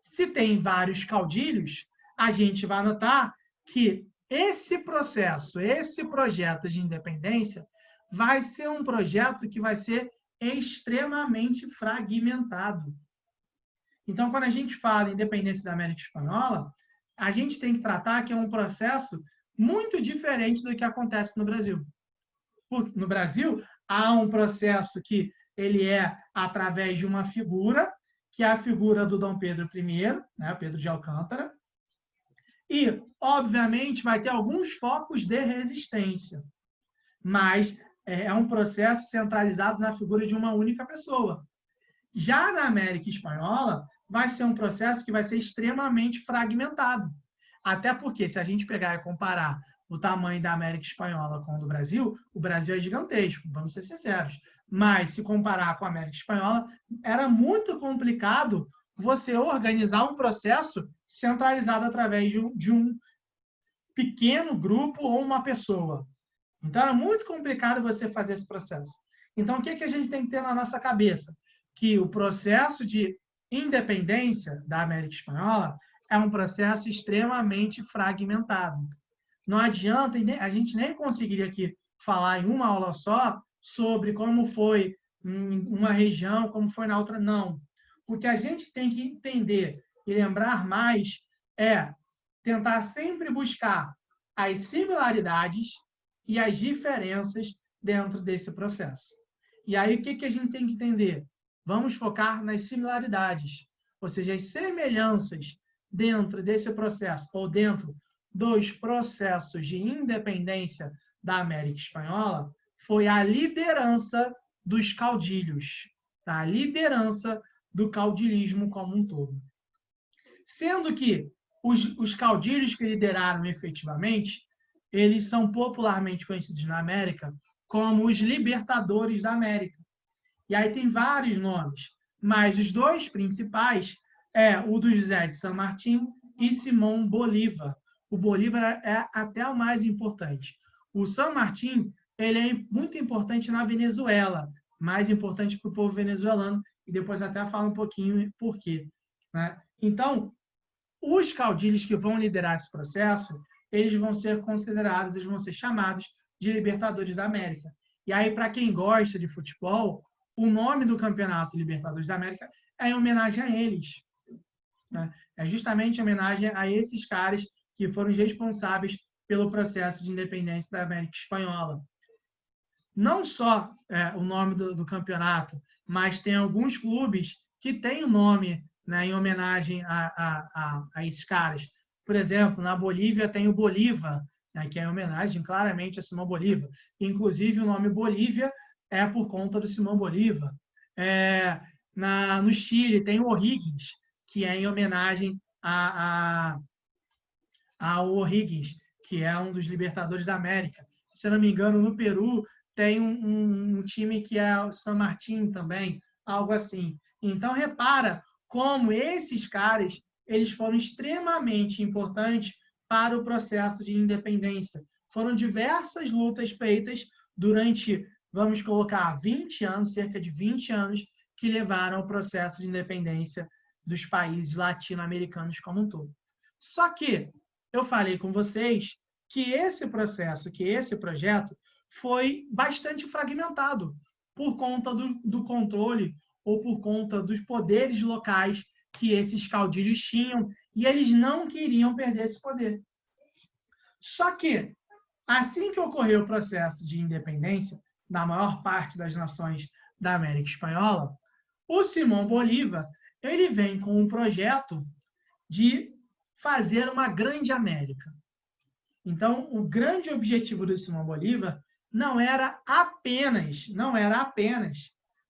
se tem vários caudilhos, a gente vai notar que esse processo, esse projeto de independência, vai ser um projeto que vai ser extremamente fragmentado. Então, quando a gente fala em independência da América Espanhola, a gente tem que tratar que é um processo muito diferente do que acontece no Brasil. Porque no Brasil, há um processo que ele é através de uma figura que é a figura do Dom Pedro I, né, Pedro de Alcântara, e, obviamente, vai ter alguns focos de resistência, mas é um processo centralizado na figura de uma única pessoa. Já na América Espanhola, vai ser um processo que vai ser extremamente fragmentado. Até porque, se a gente pegar e comparar o tamanho da América Espanhola com o do Brasil, o Brasil é gigantesco, vamos ser sinceros. Mas, se comparar com a América Espanhola, era muito complicado você organizar um processo centralizado através de um pequeno grupo ou uma pessoa. Então, era muito complicado você fazer esse processo. Então, o que a gente tem que ter na nossa cabeça? Que o processo de independência da América Espanhola é um processo extremamente fragmentado. Não adianta, a gente nem conseguiria aqui falar em uma aula só sobre como foi em uma região, como foi na outra, não. O que a gente tem que entender e lembrar mais é tentar sempre buscar as similaridades e as diferenças dentro desse processo. E aí, o que a gente tem que entender? Vamos focar nas similaridades, ou seja, as semelhanças dentro desse processo, ou dentro dos processos de independência da América Espanhola, foi a liderança dos caudilhos, tá? A liderança do caudilismo como um todo. Sendo que os caudilhos que lideraram efetivamente, eles são popularmente conhecidos na América como os libertadores da América. E aí tem vários nomes, mas os dois principais é o do José de San Martín e Simón Bolívar. O Bolívar é até o mais importante. O San Martín, ele é muito importante na Venezuela, mais importante para o povo venezuelano, e depois até falo um pouquinho por quê, né? Então, os caudilhos que vão liderar esse processo, eles vão ser considerados, eles vão ser chamados de Libertadores da América. E aí, para quem gosta de futebol, o nome do campeonato Libertadores da América é em homenagem a eles, né? É justamente em homenagem a esses caras que foram os responsáveis pelo processo de independência da América Espanhola. Não só o nome do campeonato, mas tem alguns clubes que têm o nome, né, em homenagem a esses caras. Por exemplo, na Bolívia tem o Bolívar, né, que é em homenagem claramente a Simão Bolívar. Inclusive, o nome Bolívia é por conta do Simão Bolívar. No Chile tem o O'Higgins, que é em homenagem ao O'Higgins, que é um dos libertadores da América. Se não me engano, no Peru tem um time que é o San Martín também, algo assim. Então, repara como esses caras eles foram extremamente importantes para o processo de independência. Foram diversas lutas feitas durante, vamos colocar, 20 anos, cerca de 20 anos, que levaram ao processo de independência dos países latino-americanos como um todo. Só que eu falei com vocês que esse processo, que esse projeto, foi bastante fragmentado por conta do controle ou por conta dos poderes locais que esses caudilhos tinham, e eles não queriam perder esse poder. Só que, assim que ocorreu o processo de independência na maior parte das nações da América Espanhola, o Simão Bolívar ele vem com um projeto de fazer uma grande América. Então, o grande objetivo do Simão Bolívar não era apenas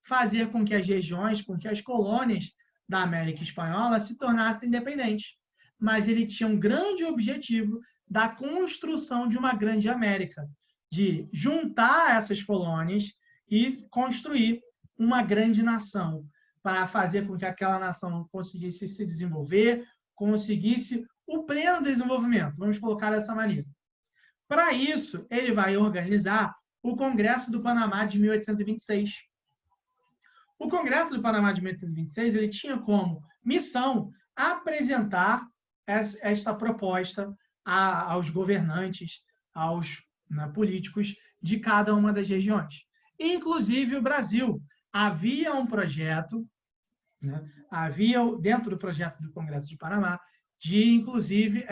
fazer com que as regiões, com que as colônias da América Espanhola se tornassem independentes, mas ele tinha um grande objetivo da construção de uma grande América, de juntar essas colônias e construir uma grande nação, para fazer com que aquela nação conseguisse se desenvolver, conseguisse o pleno desenvolvimento, vamos colocar dessa maneira. Para isso, ele vai organizar o Congresso do Panamá de 1826. O Congresso do Panamá de 1826 ele tinha como missão apresentar esta proposta aos governantes, aos políticos de cada uma das regiões. Inclusive o Brasil. Havia um projeto, havia dentro do projeto do Congresso de Panamá, de, inclusive,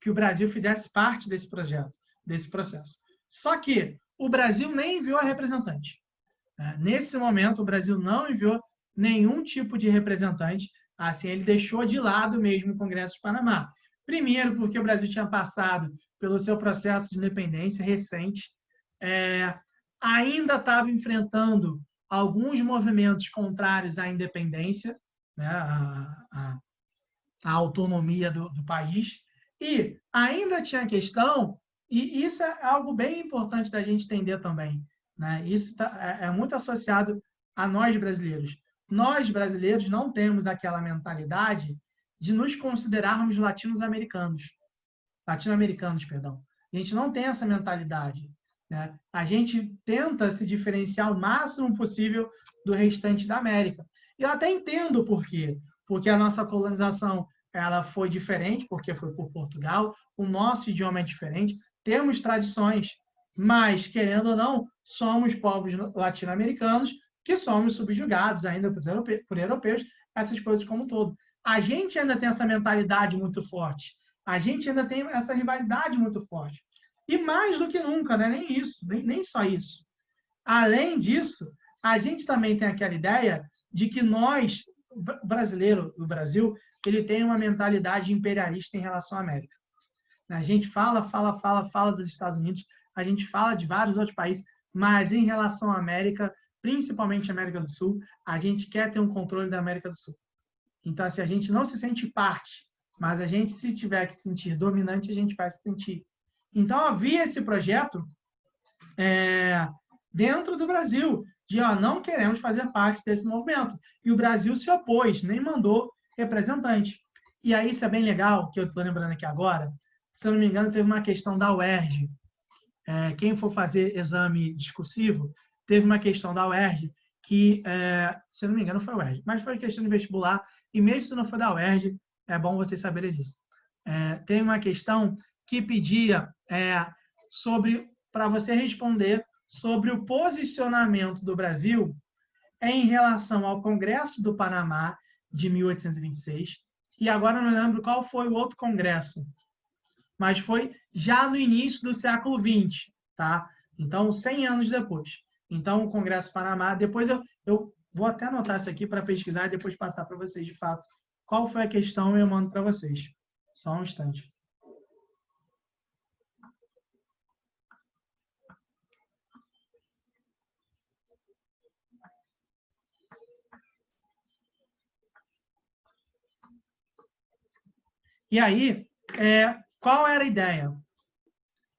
que o Brasil fizesse parte desse projeto, desse processo. Só que o Brasil nem enviou a representante. Nesse momento, o Brasil não enviou nenhum tipo de representante. Assim, ele deixou de lado mesmo o Congresso de Panamá. Primeiro, porque o Brasil tinha passado pelo seu processo de independência recente, ainda estava enfrentando alguns movimentos contrários à independência, né, à autonomia do país, e ainda tinha a questão, e isso é algo bem importante da gente entender também, né? Isso é muito associado a nós brasileiros. Nós brasileiros não temos aquela mentalidade de nos considerarmos latino-americanos, perdão. A gente não tem essa mentalidade, né? A gente tenta se diferenciar o máximo possível do restante da América. E eu até entendo o porquê, porque a nossa colonização ela foi diferente, porque foi por Portugal, o nosso idioma é diferente, temos tradições, mas, querendo ou não, somos povos latino-americanos que somos subjugados ainda por europeus, essas coisas como um todo. A gente ainda tem essa mentalidade muito forte, a gente ainda tem essa rivalidade muito forte. E mais do que nunca, né? Nem isso, nem só isso. Além disso, a gente também tem aquela ideia de que nós, brasileiro, o Brasil, ele tem uma mentalidade imperialista em relação à América. A gente fala dos Estados Unidos, a gente fala de vários outros países, mas em relação à América, principalmente a América do Sul, a gente quer ter um controle da América do Sul. Então, assim, a gente não se sente parte, mas a gente, se tiver que se sentir dominante, a gente vai se sentir. Então, havia esse projeto dentro do Brasil, de não queremos fazer parte desse movimento. E o Brasil se opôs, nem mandou representante. E aí, isso é bem legal, que eu estou lembrando aqui agora, se eu não me engano, teve uma questão da UERJ. Quem for fazer exame discursivo, teve uma questão da UERJ que, se eu não me engano, foi a UERJ, mas foi questão de vestibular, e mesmo se não for da UERJ, é bom vocês saberem disso. Tem uma questão que pedia para você responder sobre o posicionamento do Brasil em relação ao Congresso do Panamá de 1826, e agora não lembro qual foi o outro congresso, mas foi já no início do século XX, tá? Então, 100 anos depois. Então, o Congresso do Panamá, depois eu vou até anotar isso aqui para pesquisar e depois passar para vocês, de fato, qual foi a questão e eu mando para vocês. Só um instante. E aí, qual era a ideia?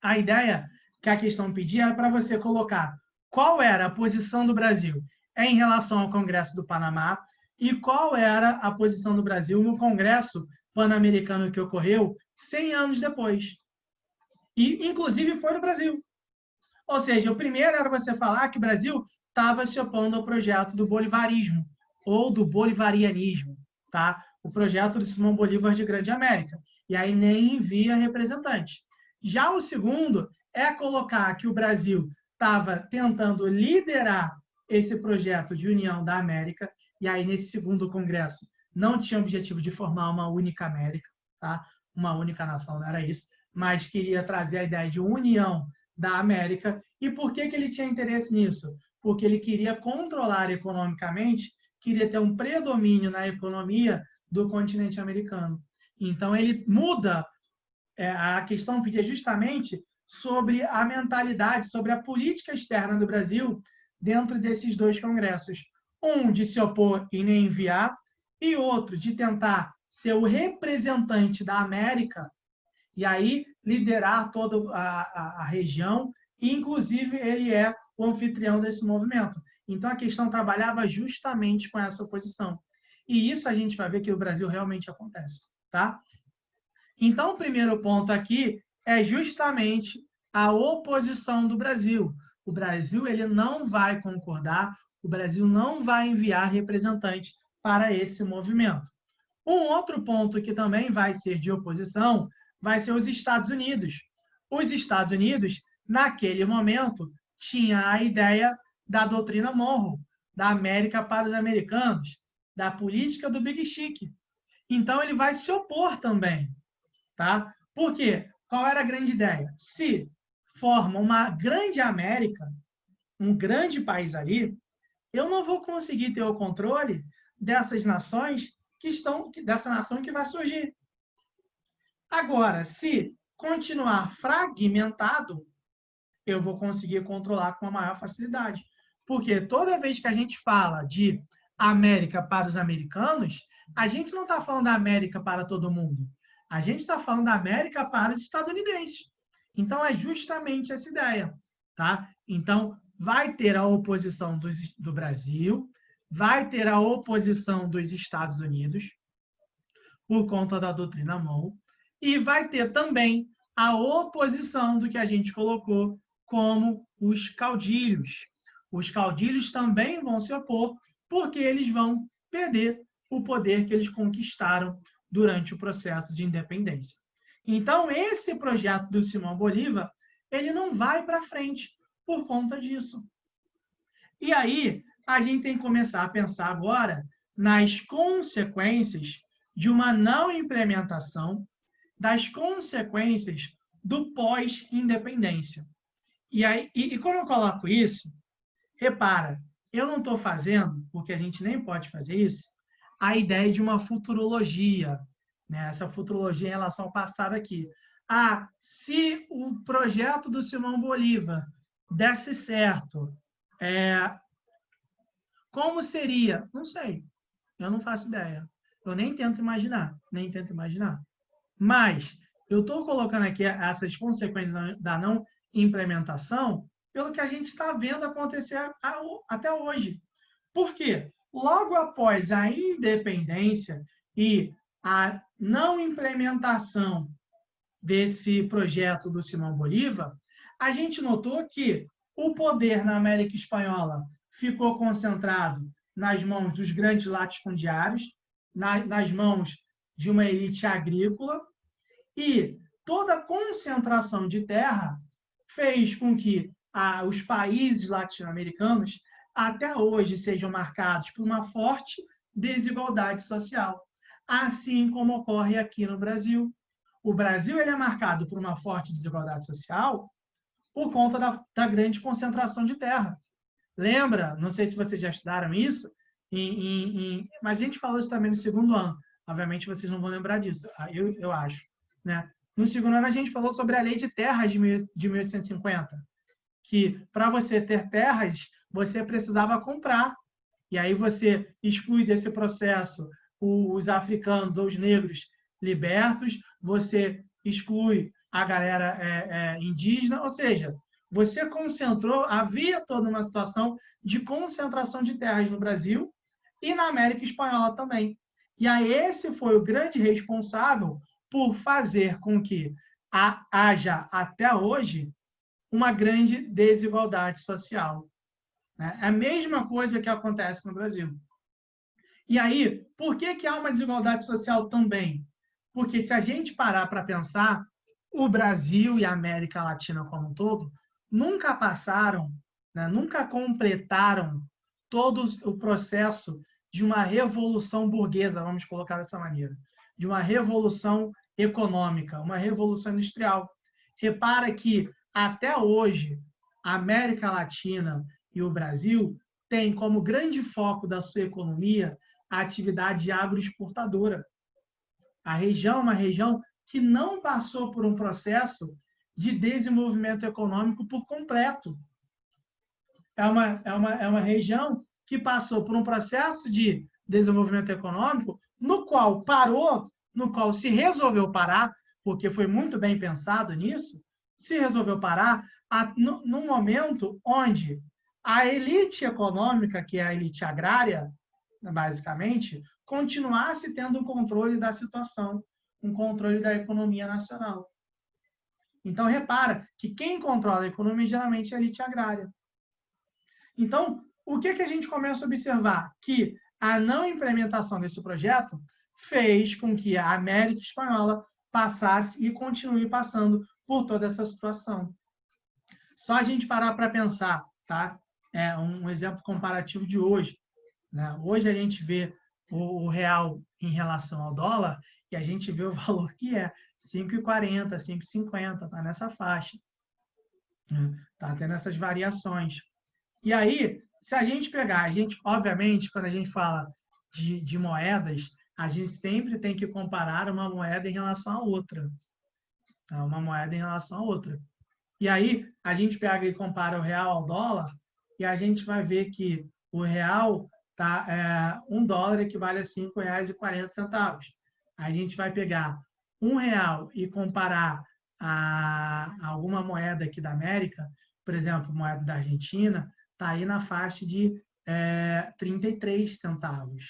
A ideia que a questão pedia era para você colocar qual era a posição do Brasil em relação ao Congresso do Panamá e qual era a posição do Brasil no Congresso Pan-Americano que ocorreu 100 anos depois. E, inclusive, foi no Brasil. Ou seja, o primeiro era você falar que o Brasil estava se opondo ao projeto do bolivarismo ou do bolivarianismo, tá? O projeto de Simão Bolívar de Grande América. E aí nem envia representante. Já o segundo é colocar que o Brasil estava tentando liderar esse projeto de união da América, e aí nesse segundo congresso não tinha o objetivo de formar uma única América, tá? Uma única nação, não era isso, mas queria trazer a ideia de união da América. E por que ele tinha interesse nisso? Porque ele queria controlar economicamente, queria ter um predomínio na economia do continente americano. Então, ele muda a questão, pedia justamente sobre a mentalidade, sobre a política externa do Brasil dentro desses dois congressos. Um de se opor e nem enviar, e outro de tentar ser o representante da América e aí liderar toda a região, e inclusive ele é o anfitrião desse movimento. Então a questão trabalhava justamente com essa oposição. E isso a gente vai ver que o Brasil realmente acontece, tá? Então o primeiro ponto aqui é justamente a oposição do Brasil. O Brasil ele não vai concordar, o Brasil não vai enviar representantes para esse movimento. Um outro ponto que também vai ser de oposição vai ser os Estados Unidos. Os Estados Unidos, naquele momento, tinha a ideia da doutrina Monroe, da América para os americanos, da política do Big Chic. Então, ele vai se opor também. Tá? Por quê? Qual era a grande ideia? Se forma uma grande América, um grande país ali, eu não vou conseguir ter o controle dessas nações dessa nação que vai surgir. Agora, se continuar fragmentado, eu vou conseguir controlar com a maior facilidade. Porque toda vez que a gente fala de América para os americanos, a gente não está falando da América para todo mundo. A gente está falando da América para os estadunidenses. Então, é justamente essa ideia. Tá? Então, vai ter a oposição do Brasil, vai ter a oposição dos Estados Unidos, por conta da doutrina Monroe, e vai ter também a oposição do que a gente colocou como os caudilhos. Os caudilhos também vão se opor, porque eles vão perder o poder que eles conquistaram durante o processo de independência. Então, esse projeto do Simão Bolívar, ele não vai para frente por conta disso. E aí, a gente tem que começar a pensar agora nas consequências de uma não implementação, das consequências do pós-independência. E como eu coloco isso, repara, eu não estou fazendo, porque a gente nem pode fazer isso, a ideia de uma futurologia, né? Essa futurologia em relação ao passado aqui. Se o projeto do Simão Bolívar desse certo, como seria? Não sei, eu não faço ideia. Eu nem tento imaginar. Mas eu estou colocando aqui essas consequências da não implementação pelo que a gente está vendo acontecer até hoje. Por quê? Logo após a independência e a não implementação desse projeto do Simão Bolívar, a gente notou que o poder na América Espanhola ficou concentrado nas mãos dos grandes latifundiários, nas mãos de uma elite agrícola, e toda a concentração de terra fez com que os países latino-americanos até hoje sejam marcados por uma forte desigualdade social, assim como ocorre aqui no Brasil. O Brasil ele é marcado por uma forte desigualdade social por conta da grande concentração de terra. Lembra? Não sei se vocês já estudaram isso, mas a gente falou isso também no segundo ano. Obviamente, vocês não vão lembrar disso, eu acho. Né? No segundo ano, a gente falou sobre a Lei de Terras de 1850, que para você ter terras, você precisava comprar. E aí você exclui desse processo os africanos ou os negros libertos, você exclui a galera indígena, ou seja, você concentrou, havia toda uma situação de concentração de terras no Brasil e na América Espanhola também. E aí esse foi o grande responsável por fazer com que haja até hoje uma grande desigualdade social. É a mesma coisa que acontece no Brasil. E aí, por que há uma desigualdade social também? Porque se a gente parar para pensar, o Brasil e a América Latina como um todo nunca passaram, né, nunca completaram todo o processo de uma revolução burguesa, vamos colocar dessa maneira, de uma revolução econômica, uma revolução industrial. Repara que, até hoje, a América Latina e o Brasil têm como grande foco da sua economia a atividade agroexportadora. A região é uma região que não passou por um processo de desenvolvimento econômico por completo. É uma região que passou por um processo de desenvolvimento econômico no qual parou, no qual se resolveu parar, porque foi muito bem pensado nisso, se resolveu parar num momento onde a elite econômica, que é a elite agrária, basicamente, continuasse tendo um controle da situação, um controle da economia nacional. Então, repara que quem controla a economia geralmente é a elite agrária. Então, o que a gente começa a observar? Que a não implementação desse projeto fez com que a América Espanhola passasse e continue passando por toda essa situação. Só a gente parar para pensar, tá? É um exemplo comparativo de hoje. Né? Hoje a gente vê o real em relação ao dólar e a gente vê o valor que é 5,40, 5,50, está nessa faixa. Está tendo essas variações. E aí, se a gente pegar, obviamente, quando a gente fala de moedas, a gente sempre tem que comparar uma moeda em relação à outra. Tá? Uma moeda em relação à outra. E aí, a gente pega e compara o real ao dólar, e a gente vai ver que o real, tá, $1 equivale a R$ 5,40. A gente vai pegar R$ 1 e comparar a alguma moeda aqui da América, por exemplo, moeda da Argentina, está aí na faixa de 33 centavos.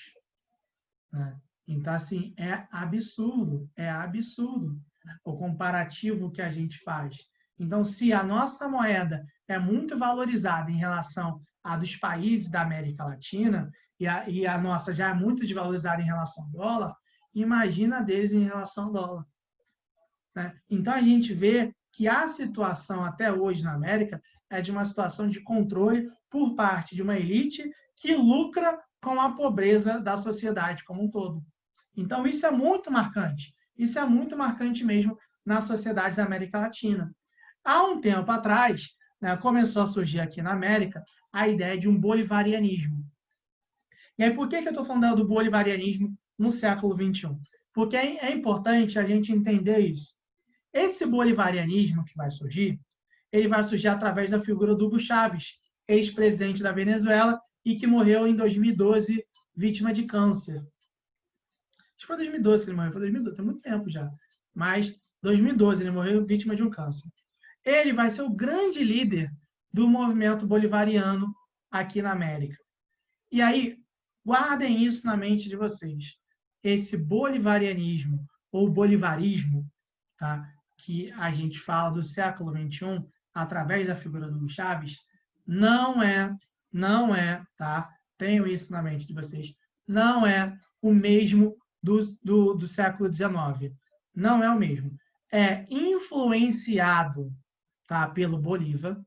Né? Então, assim, é absurdo o comparativo que a gente faz. Então, se a nossa moeda é muito valorizada em relação à dos países da América Latina, e a nossa já é muito desvalorizada em relação ao dólar, imagina a deles em relação ao dólar. Né? Então, a gente vê que a situação até hoje na América é de uma situação de controle por parte de uma elite que lucra com a pobreza da sociedade como um todo. Então, isso é muito marcante. Isso é muito marcante mesmo na sociedade da América Latina. Há um tempo atrás, né, começou a surgir aqui na América a ideia de um bolivarianismo. E aí, por que eu estou falando do bolivarianismo no século XXI? Porque é importante a gente entender isso. Esse bolivarianismo que vai surgir, ele vai surgir através da figura do Hugo Chávez, ex-presidente da Venezuela e que morreu em 2012 vítima de câncer. Acho que foi 2012 que ele morreu, foi 2012, tem muito tempo já. Mas 2012 ele morreu vítima de um câncer. Ele vai ser o grande líder do movimento bolivariano aqui na América. E aí, guardem isso na mente de vocês. Esse bolivarianismo ou bolivarismo, tá, que a gente fala do século XXI, através da figura do Hugo Chávez, não é, tá? Tenham isso na mente de vocês, não é o mesmo do século XIX. Não é o mesmo. É influenciado, tá, pelo Bolívar,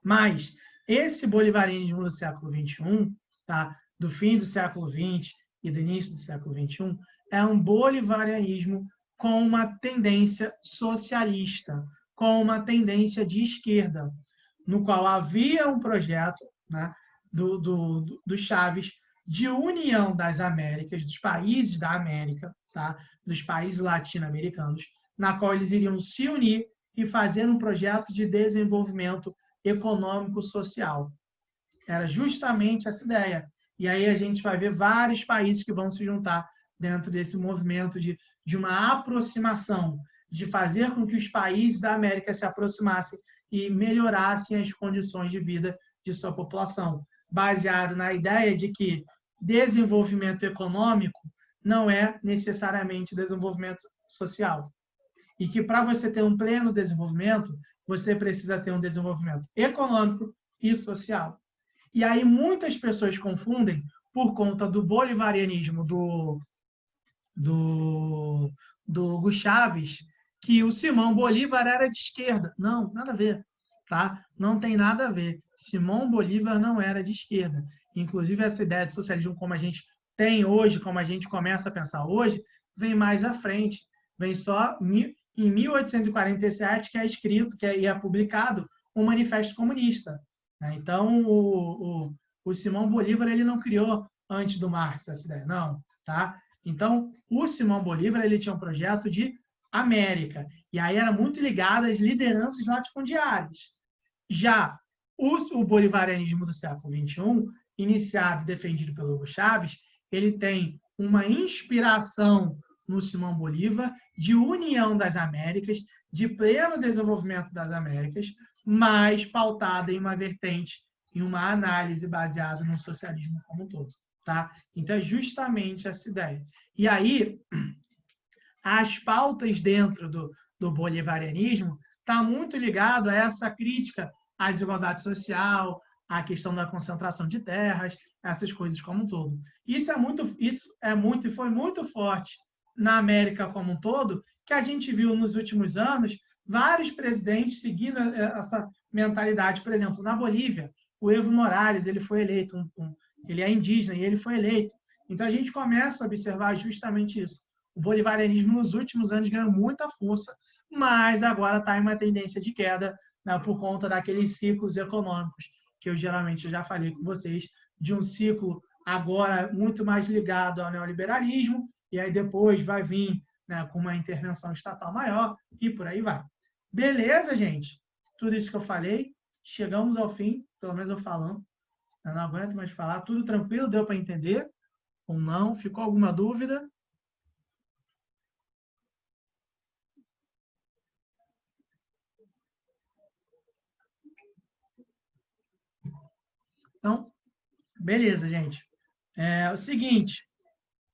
mas esse bolivarianismo do século XXI, tá, do fim do século XX e do início do século XXI, é um bolivarianismo com uma tendência socialista, com uma tendência de esquerda, no qual havia um projeto, né, do Chávez de união das Américas, dos países da América, tá, dos países latino-americanos, na qual eles iriam se unir e fazer um projeto de desenvolvimento econômico-social. Era justamente essa ideia. E aí a gente vai ver vários países que vão se juntar dentro desse movimento de uma aproximação, de fazer com que os países da América se aproximassem e melhorassem as condições de vida de sua população, baseado na ideia de que desenvolvimento econômico não é necessariamente desenvolvimento social. E que para você ter um pleno desenvolvimento, você precisa ter um desenvolvimento econômico e social. E aí muitas pessoas confundem, por conta do bolivarianismo do Hugo Chávez, que o Simão Bolívar era de esquerda. Não, nada a ver. Tá? Não tem nada a ver. Simão Bolívar não era de esquerda. Inclusive, essa ideia de socialismo como a gente tem hoje, como a gente começa a pensar hoje, vem mais à frente. Vem só em 1847 que é escrito, que é publicado o Manifesto Comunista. Então, o Simão Bolívar ele não criou antes do Marx essa ideia, não. Tá? Então, o Simão Bolívar ele tinha um projeto de América, e aí era muito ligado às lideranças latifundiárias. Já o bolivarianismo do século XXI, iniciado e defendido pelo Hugo Chávez, ele tem uma inspiração no Simão Bolívar de união das Américas, de pleno desenvolvimento das Américas, mas pautada em uma vertente, em uma análise baseada no socialismo como um todo. Tá? Então, é justamente essa ideia. E aí, as pautas dentro do bolivarianismo está muito ligado a essa crítica à desigualdade social, à questão da concentração de terras, essas coisas como um todo. Isso é muito e foi muito forte na América como um todo, que a gente viu nos últimos anos vários presidentes seguindo essa mentalidade. Por exemplo, na Bolívia, o Evo Morales ele foi eleito, ele é indígena e ele foi eleito. Então a gente começa a observar justamente isso. O bolivarianismo nos últimos anos ganhou muita força, mas agora está em uma tendência de queda, né, por conta daqueles ciclos econômicos que eu geralmente já falei com vocês, de um ciclo agora muito mais ligado ao neoliberalismo, e aí depois vai vir, né, com uma intervenção estatal maior, e por aí vai. Beleza, gente? Tudo isso que eu falei, chegamos ao fim, pelo menos eu falando. Eu não aguento mais falar. Tudo tranquilo? Deu para entender? Ou não? Ficou alguma dúvida? Então, beleza, gente. É o seguinte,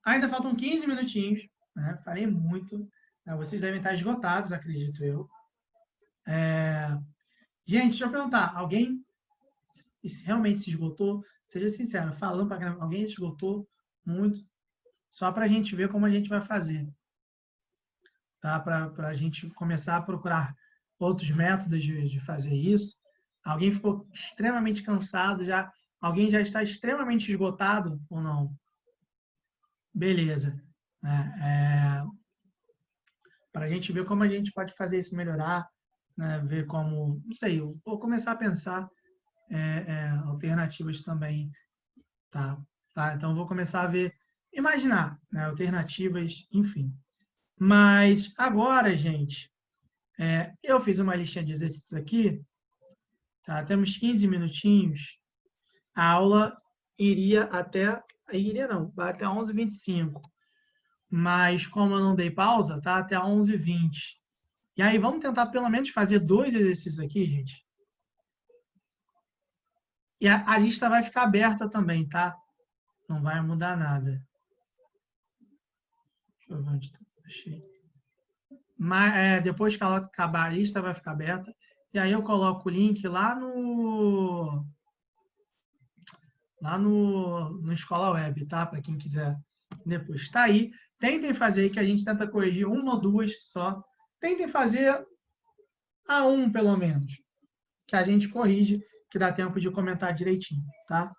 ainda faltam 15 minutinhos, né? Falei muito. Né? Vocês devem estar esgotados, acredito eu. Gente, deixa eu perguntar, alguém realmente se esgotou? Seja sincero, falando para alguém se esgotou muito, só para a gente ver como a gente vai fazer, tá? Para a gente começar a procurar outros métodos de fazer isso. Alguém ficou extremamente cansado já? Alguém já está extremamente esgotado ou não? Beleza. Para a gente ver como a gente pode fazer isso melhorar, né? Ver como, não sei, eu vou começar a pensar alternativas também, tá? Tá? Então, eu vou começar a ver, imaginar, né? Alternativas, enfim. Mas agora, gente, eu fiz uma listinha de exercícios aqui, tá? Temos 15 minutinhos. A aula iria até, iria não, vai até 11h25. Mas como eu não dei pausa, tá? Até 11h20. E aí, vamos tentar pelo menos fazer 2 exercícios aqui, gente. E a lista vai ficar aberta também, tá? Não vai mudar nada. Deixa eu ver onde está. Achei. Mas, depois que ela acabar a lista, vai ficar aberta. E aí eu coloco o link lá no Escola Web, tá? Para quem quiser depois. Está aí. Tentem fazer aí, que a gente tenta corrigir uma ou duas só. Tentem fazer a um, pelo menos. Que a gente corrige, que dá tempo de comentar direitinho, tá?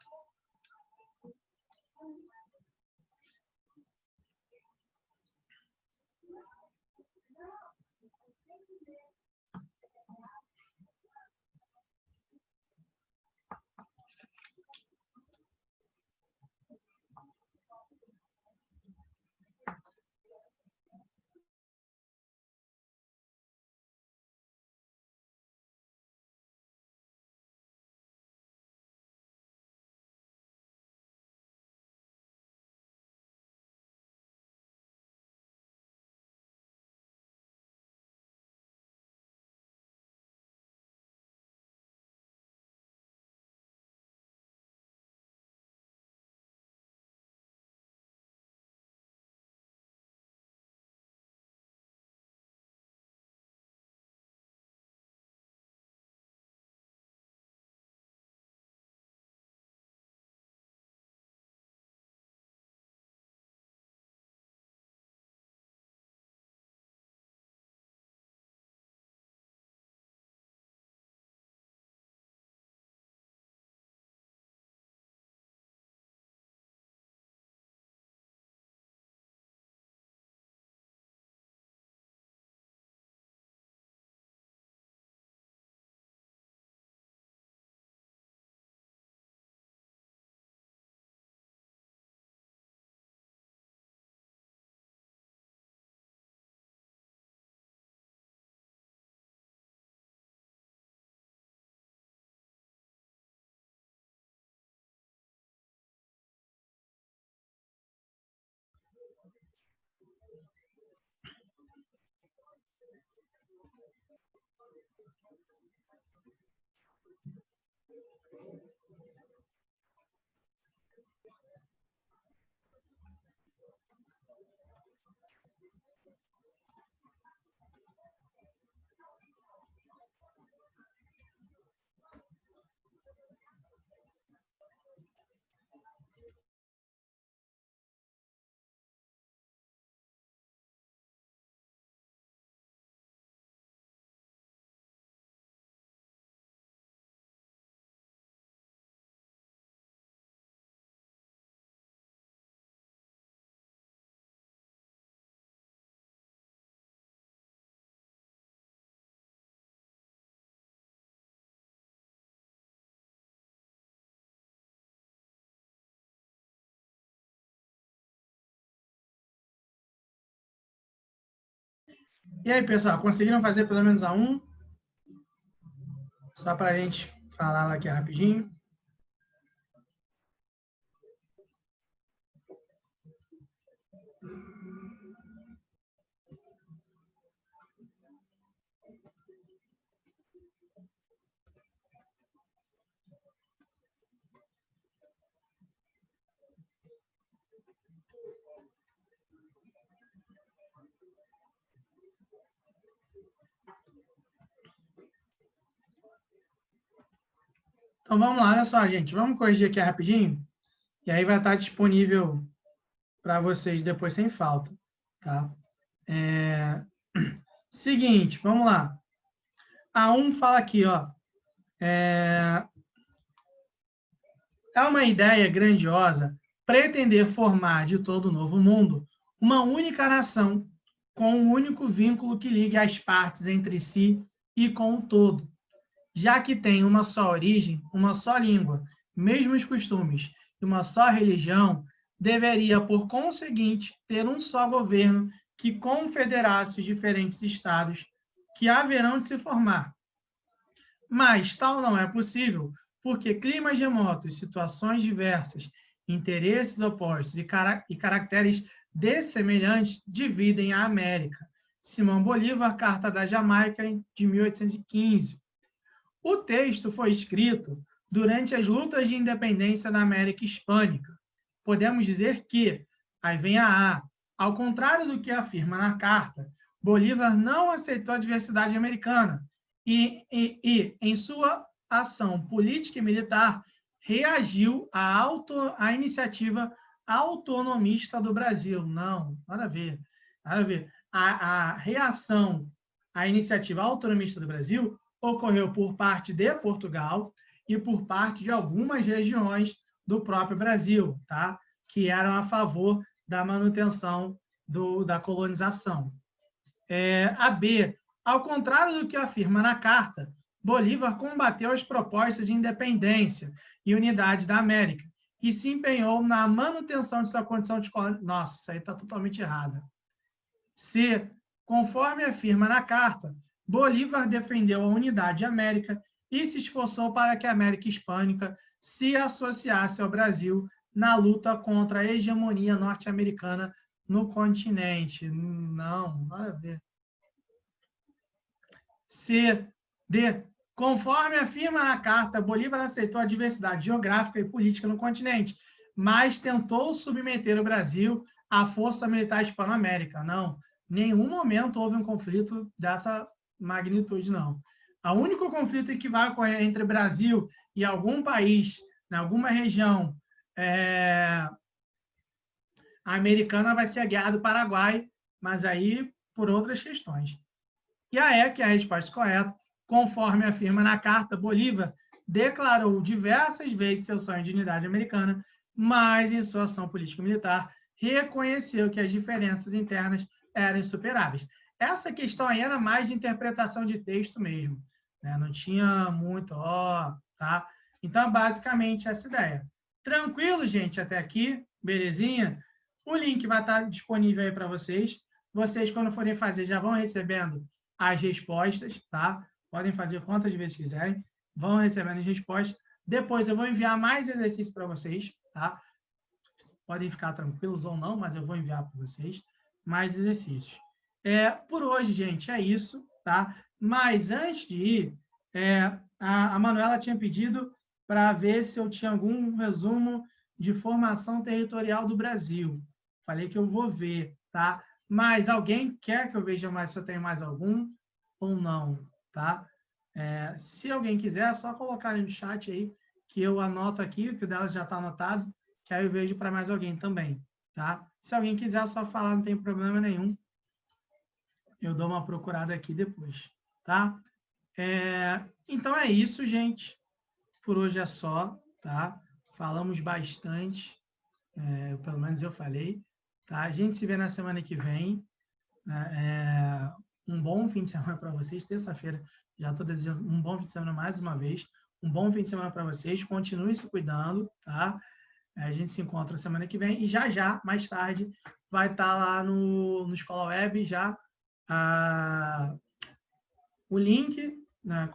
E aí, pessoal, conseguiram fazer pelo menos a 1? Só para a gente falar aqui rapidinho. Então, vamos lá, olha só, gente. Vamos corrigir aqui rapidinho, e aí vai estar disponível para vocês depois sem falta, tá? Seguinte, vamos lá. A 1 fala aqui, ó. É uma ideia grandiosa pretender formar de todo o novo mundo uma única nação com um único vínculo que ligue as partes entre si e com o todo, já que tem uma só origem, uma só língua, mesmos costumes e uma só religião, deveria, por conseguinte, ter um só governo que confederasse os diferentes estados que haverão de se formar. Mas tal não é possível, porque climas remotos, situações diversas, interesses opostos e caracteres dessemelhantes dividem a América. Simão Bolívar, Carta da Jamaica, de 1815. O texto foi escrito durante as lutas de independência da América Hispânica. Podemos dizer que, aí vem a A, ao contrário do que afirma na carta, Bolívar não aceitou a diversidade americana e em sua ação política e militar, reagiu à iniciativa autonomista do Brasil. Não, nada a ver. Nada a ver. A reação à iniciativa autonomista do Brasil ocorreu por parte de Portugal e por parte de algumas regiões do próprio Brasil, tá? Que eram a favor da manutenção da colonização. A B, ao contrário do que afirma na carta, Bolívar combateu as propostas de independência e unidade da América e se empenhou na manutenção de sua condição de colônia. Nossa, isso aí está totalmente errado. C, conforme afirma na carta, Bolívar defendeu a unidade América e se esforçou para que a América Hispânica se associasse ao Brasil na luta contra a hegemonia norte-americana no continente. Não, nada a ver. C, D, conforme afirma na carta, Bolívar aceitou a diversidade geográfica e política no continente, mas tentou submeter o Brasil à força militar hispano-américa. Não, em nenhum momento houve um conflito dessa magnitude, não. O único conflito que vai ocorrer entre o Brasil e algum país, em alguma região americana, vai ser a Guerra do Paraguai, mas aí por outras questões. E a E, que é a resposta correta, conforme afirma na carta, Bolívar declarou diversas vezes seu sonho de unidade americana, mas em sua ação político-militar reconheceu que as diferenças internas eram insuperáveis. Essa questão aí era mais de interpretação de texto mesmo, né? Não tinha muito, tá? Então, basicamente, essa ideia. Tranquilo, gente, até aqui? Belezinha? O link vai estar disponível aí para vocês. Vocês, quando forem fazer, já vão recebendo as respostas, tá? Podem fazer quantas vezes quiserem, vão recebendo as respostas. Depois eu vou enviar mais exercícios para vocês, tá? Podem ficar tranquilos ou não, mas eu vou enviar para vocês mais exercícios. Por hoje, gente, é isso, tá? Mas antes de ir, a Manuela tinha pedido para ver se eu tinha algum resumo de formação territorial do Brasil. Falei que eu vou ver, tá? Mas alguém quer que eu veja mais se eu tenho mais algum ou não, tá? Se alguém quiser, é só colocar no chat aí, que eu anoto aqui, que o dela já está anotado, que aí eu vejo para mais alguém também, tá? Se alguém quiser, é só falar, não tem problema nenhum. Eu dou uma procurada aqui depois, tá? Então é isso, gente. Por hoje é só, tá? Falamos bastante, pelo menos eu falei, tá? A gente se vê na semana que vem. Um bom fim de semana para vocês. Terça-feira, já estou desejando um bom fim de semana mais uma vez. Um bom fim de semana para vocês. Continue se cuidando, tá? A gente se encontra semana que vem. E já, mais tarde, vai estar lá no Escola Web, já o link, né,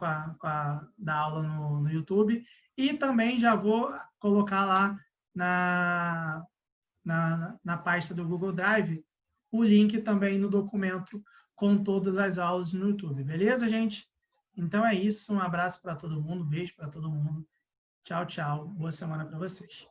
da aula no YouTube, e também já vou colocar lá na pasta do Google Drive o link também no documento com todas as aulas no YouTube. Beleza, gente? Então é isso. Um abraço para todo mundo, um beijo para todo mundo. Tchau, tchau. Boa semana para vocês.